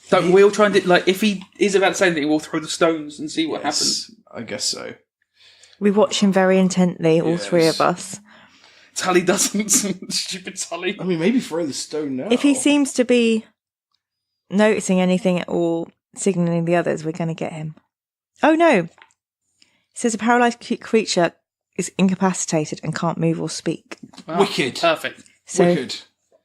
[SPEAKER 7] So we'll try and if he is about to say anything, we'll throw the stones and see what happens.
[SPEAKER 5] I guess so.
[SPEAKER 6] We watch him very intently, all three
[SPEAKER 5] Yes.
[SPEAKER 6] of us.
[SPEAKER 7] Tully doesn't. Stupid Tully.
[SPEAKER 5] I mean, maybe throw the stone now.
[SPEAKER 6] If he seems to be noticing anything at all, signalling the others, we're going to get him. Oh no! It says a paralysed creature is incapacitated and can't move or speak.
[SPEAKER 7] Ah,
[SPEAKER 5] Wicked.
[SPEAKER 7] Perfect.
[SPEAKER 6] So
[SPEAKER 5] Wicked.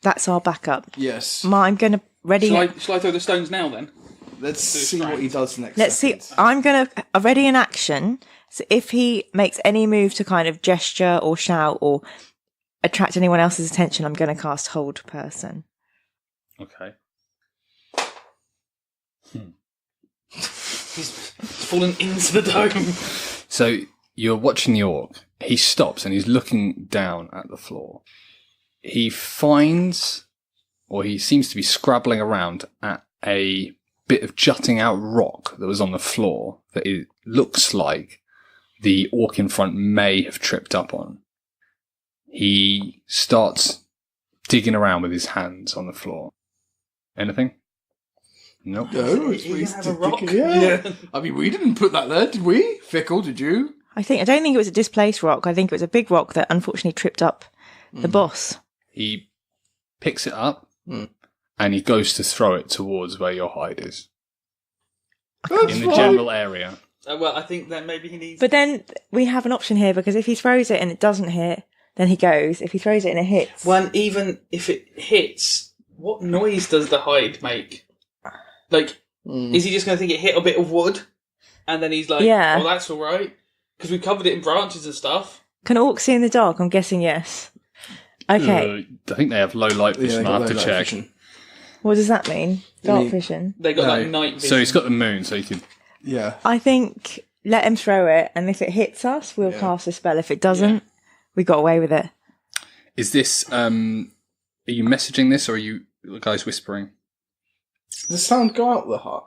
[SPEAKER 6] that's our backup.
[SPEAKER 5] Yes.
[SPEAKER 6] I'm going to ready.
[SPEAKER 7] Shall I throw the stones now then?
[SPEAKER 5] Let's see what he does next.
[SPEAKER 6] Let's see. I'm going to ready in action. So if he makes any move to kind of gesture or shout or attract anyone else's attention, I'm going to cast Hold Person.
[SPEAKER 4] Okay.
[SPEAKER 7] He's fallen into the dome.
[SPEAKER 4] So you're watching the orc. He stops and he's looking down at the floor. He finds, or he seems to be scrabbling around at a bit of jutting out rock that was on the floor that it looks like the orc in front may have tripped up on. He starts digging around with his hands on the floor. Anything? Nope.
[SPEAKER 5] No,
[SPEAKER 7] have a rock?
[SPEAKER 5] Yeah. I mean, we didn't put that there, did we? Fickle, did you?
[SPEAKER 6] I don't think it was a displaced rock. I think it was a big rock that unfortunately tripped up the boss.
[SPEAKER 4] He picks it up and he goes to throw it towards where your hide is.
[SPEAKER 5] That's
[SPEAKER 4] In the
[SPEAKER 5] fine.
[SPEAKER 4] general area.
[SPEAKER 7] Well, I think that maybe he needs.
[SPEAKER 6] But then we have an option here because if he throws it and it doesn't hit, then he goes. If he throws it and it hits,
[SPEAKER 7] Well, and even if it hits, what noise does the hide make? Is he just going to think it hit a bit of wood, and then he's like,
[SPEAKER 6] Yeah.
[SPEAKER 7] "Oh, that's all right," because we covered it in branches and stuff.
[SPEAKER 6] can orcs see in the dark? I'm guessing yes. Okay.
[SPEAKER 4] I think they have low light vision. I'll have to check.
[SPEAKER 6] What does that mean? Dark
[SPEAKER 5] mean-
[SPEAKER 6] vision.
[SPEAKER 7] They got
[SPEAKER 5] No.
[SPEAKER 7] night vision.
[SPEAKER 4] So he's got the moon, so you could.
[SPEAKER 5] Yeah.
[SPEAKER 6] I think let him throw it, and if it hits us, we'll cast a spell. If it doesn't, we got away with it.
[SPEAKER 4] Is this? Are you messaging this, or are you guys whispering?
[SPEAKER 5] Does the sound go out the hut?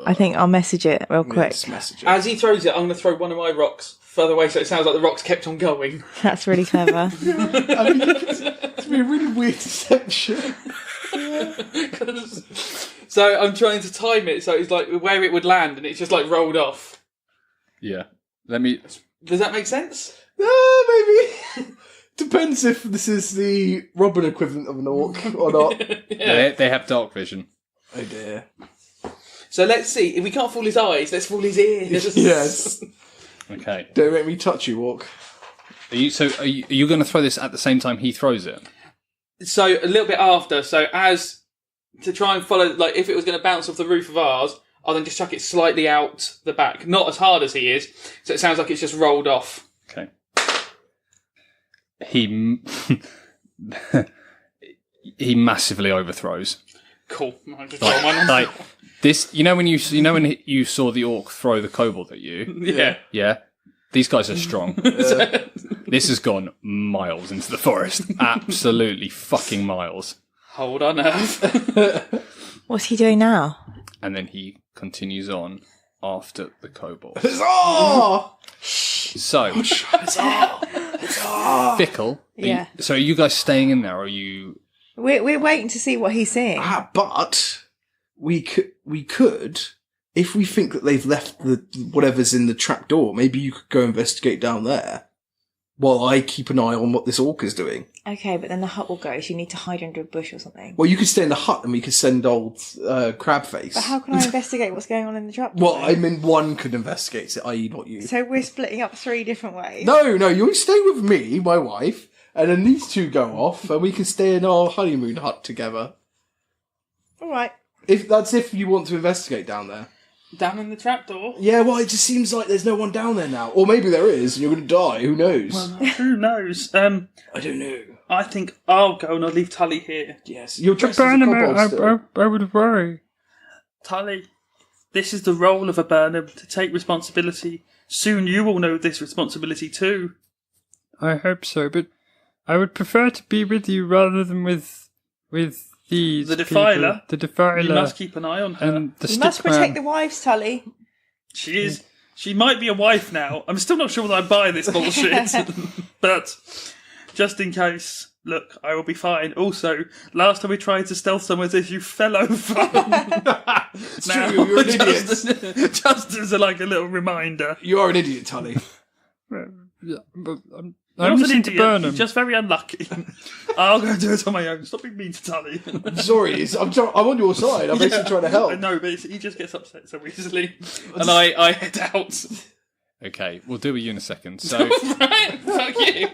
[SPEAKER 6] I think I'll message it real quick.
[SPEAKER 5] Yes, message it.
[SPEAKER 7] As he throws it, I'm going to throw one of my rocks further away, so it sounds like the rocks kept on going.
[SPEAKER 6] That's really clever.
[SPEAKER 5] I mean, it's been a really weird deception.
[SPEAKER 7] So I'm trying to time it so it's like where it would land, and it's just like rolled off.
[SPEAKER 4] Yeah. Let me.
[SPEAKER 7] Does that make sense?
[SPEAKER 5] Maybe. depends if this is the Robin equivalent of an orc or not.
[SPEAKER 4] They have dark vision.
[SPEAKER 5] Oh dear.
[SPEAKER 7] So let's see. If we can't fool his eyes, let's fool his ears.
[SPEAKER 5] Yes.
[SPEAKER 4] Okay.
[SPEAKER 5] Don't make me touch you, orc.
[SPEAKER 4] Are you going to throw this at the same time he throws it?
[SPEAKER 7] So a little bit after. So as to try and follow, like if it was going to bounce off the roof of ours, I'll then just chuck it slightly out the back, not as hard as he is. So it sounds like it's just rolled off.
[SPEAKER 4] Okay. He he massively overthrows.
[SPEAKER 7] Cool. I'll just roll mine on.
[SPEAKER 4] Like this, when you saw the orc throw the kobold at you.
[SPEAKER 7] Yeah.
[SPEAKER 4] These guys are strong. This has gone miles into the forest. Absolutely fucking miles.
[SPEAKER 7] Hold on, Earth.
[SPEAKER 6] What's he doing now?
[SPEAKER 4] And then he continues on after the kobold.
[SPEAKER 5] Huzzah!
[SPEAKER 4] So, Fickle.
[SPEAKER 6] Yeah.
[SPEAKER 4] So are you guys staying in there, or are you?
[SPEAKER 6] We're waiting to see what he's seeing.
[SPEAKER 5] But we could, if we think that they've left the whatever's in the trapdoor, maybe you could go investigate down there while I keep an eye on what this orc is doing.
[SPEAKER 6] Okay, but then the hut will go, so you need to hide under a bush or something.
[SPEAKER 5] Well, you could stay in the hut and we could send old Crabface.
[SPEAKER 6] But how can I investigate what's going on in the trapdoor?
[SPEAKER 5] Well, I mean, one could investigate it, i.e. not you.
[SPEAKER 6] So we're splitting up 3 different ways?
[SPEAKER 5] No, you stay with me, my wife, and then these two go off and we can stay in our honeymoon hut together.
[SPEAKER 6] All right.
[SPEAKER 5] If you want to investigate down there.
[SPEAKER 7] Down in the trapdoor?
[SPEAKER 5] Yeah, well, it just seems like there's no one down there now. Or maybe there is, and you're going to die. Who knows?
[SPEAKER 8] Well, who knows?
[SPEAKER 5] I don't know.
[SPEAKER 8] I think I'll go and I'll leave Tully here.
[SPEAKER 5] Yes, you're dressed as a kobold still.
[SPEAKER 4] I would worry.
[SPEAKER 8] Tully, this is the role of a Bernum, to take responsibility. Soon you will know this responsibility too.
[SPEAKER 9] I hope so, but I would prefer to be with you rather than with these
[SPEAKER 8] The Defiler.
[SPEAKER 9] people. The Defiler.
[SPEAKER 8] You must keep an eye on her.
[SPEAKER 9] And the
[SPEAKER 6] You must
[SPEAKER 9] stickman.
[SPEAKER 6] protect the wives, Tully.
[SPEAKER 8] She is. She might be a wife now. I'm still not sure whether I buy this bullshit. But just in case, look, I will be fine. Also, last time we tried to stealth somewhere, you fell over.
[SPEAKER 5] It's true, you're an idiot.
[SPEAKER 8] Just as a little reminder.
[SPEAKER 5] You are an idiot, Tully.
[SPEAKER 9] Yeah, but I'm
[SPEAKER 8] You're not an
[SPEAKER 9] listening to
[SPEAKER 8] idiot,
[SPEAKER 9] Bernum.
[SPEAKER 8] you're just very unlucky. I'll go do it on my own. Stop being mean to Tully.
[SPEAKER 5] I'm sorry, I'm on your side. I'm basically trying to help.
[SPEAKER 8] I know, but he just gets upset so easily. And I head out.
[SPEAKER 4] Okay, we'll do a unisecond. So
[SPEAKER 7] Right? Fuck you.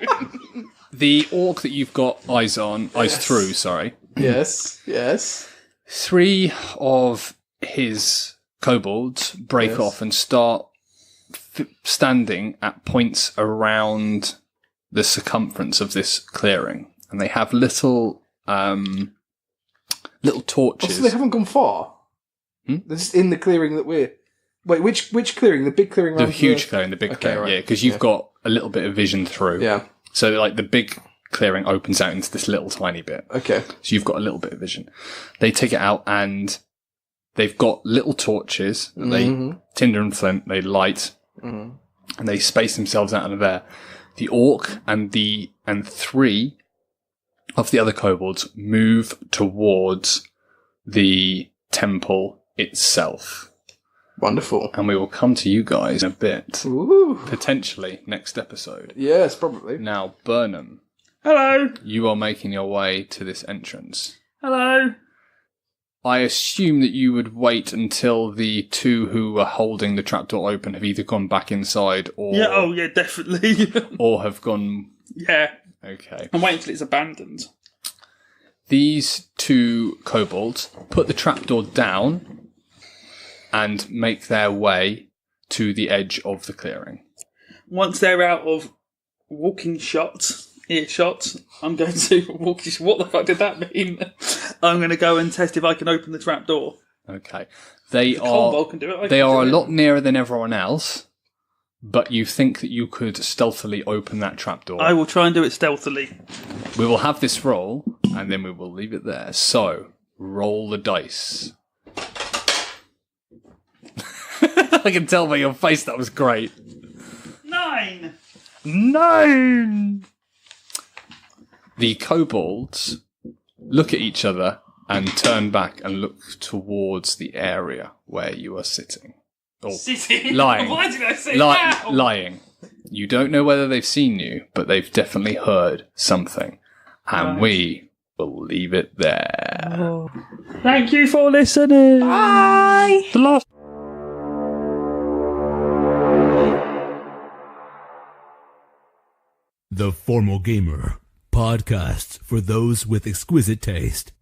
[SPEAKER 4] the orc that you've got eyes through, sorry.
[SPEAKER 5] Yes.
[SPEAKER 4] 3 of his kobolds break off and start standing at points around the circumference of this clearing, and they have little torches.
[SPEAKER 5] So they haven't gone far? They're just in the clearing that we're... Wait, which clearing? The big clearing?
[SPEAKER 4] The huge clearing, the big
[SPEAKER 5] Okay,
[SPEAKER 4] clearing,
[SPEAKER 5] right.
[SPEAKER 4] yeah, because you've got a little bit of vision through.
[SPEAKER 5] Yeah.
[SPEAKER 4] So, the big clearing opens out into this little tiny bit.
[SPEAKER 5] Okay.
[SPEAKER 4] So you've got a little bit of vision. They take it out, and they've got little torches that they tinder and flint, they light, and they space themselves out of there. The orc and 3 of the other kobolds move towards the temple itself.
[SPEAKER 5] Wonderful.
[SPEAKER 4] And we will come to you guys in a bit.
[SPEAKER 5] Ooh.
[SPEAKER 4] Potentially next episode.
[SPEAKER 5] Yes, probably.
[SPEAKER 4] Now, Bernum,
[SPEAKER 8] Hello.
[SPEAKER 4] you are making your way to this entrance.
[SPEAKER 8] Hello.
[SPEAKER 4] I assume that you would wait until the 2 who were holding the trapdoor open have either gone back inside or...
[SPEAKER 8] Yeah, oh yeah, definitely.
[SPEAKER 4] Or have gone...
[SPEAKER 8] Yeah.
[SPEAKER 4] Okay.
[SPEAKER 8] I'm waiting until it's abandoned.
[SPEAKER 4] These 2 kobolds put the trapdoor down and make their way to the edge of the clearing.
[SPEAKER 8] Once they're out of earshot, I'm going to what the fuck did that mean? I'm going to go and test if I can open the trapdoor.
[SPEAKER 4] Okay. They
[SPEAKER 8] Coldwell can do it.
[SPEAKER 4] They are a lot nearer than everyone else, but you think that you could stealthily open that trapdoor.
[SPEAKER 8] I will try and do it stealthily.
[SPEAKER 4] We will have this roll, and then we will leave it there. So, roll the dice. I can tell by your face that was great.
[SPEAKER 8] 9!
[SPEAKER 9] 9!
[SPEAKER 4] The kobolds look at each other and turn back and look towards the area where you are sitting. Or
[SPEAKER 8] Sitting?
[SPEAKER 4] lying.
[SPEAKER 8] Why did I say that?
[SPEAKER 4] Lying. You don't know whether they've seen you, but they've definitely heard something. And we will leave it there.
[SPEAKER 8] Thank you for listening.
[SPEAKER 6] Bye.
[SPEAKER 8] The last.
[SPEAKER 1] The Formal Gamer, podcasts for those with exquisite taste.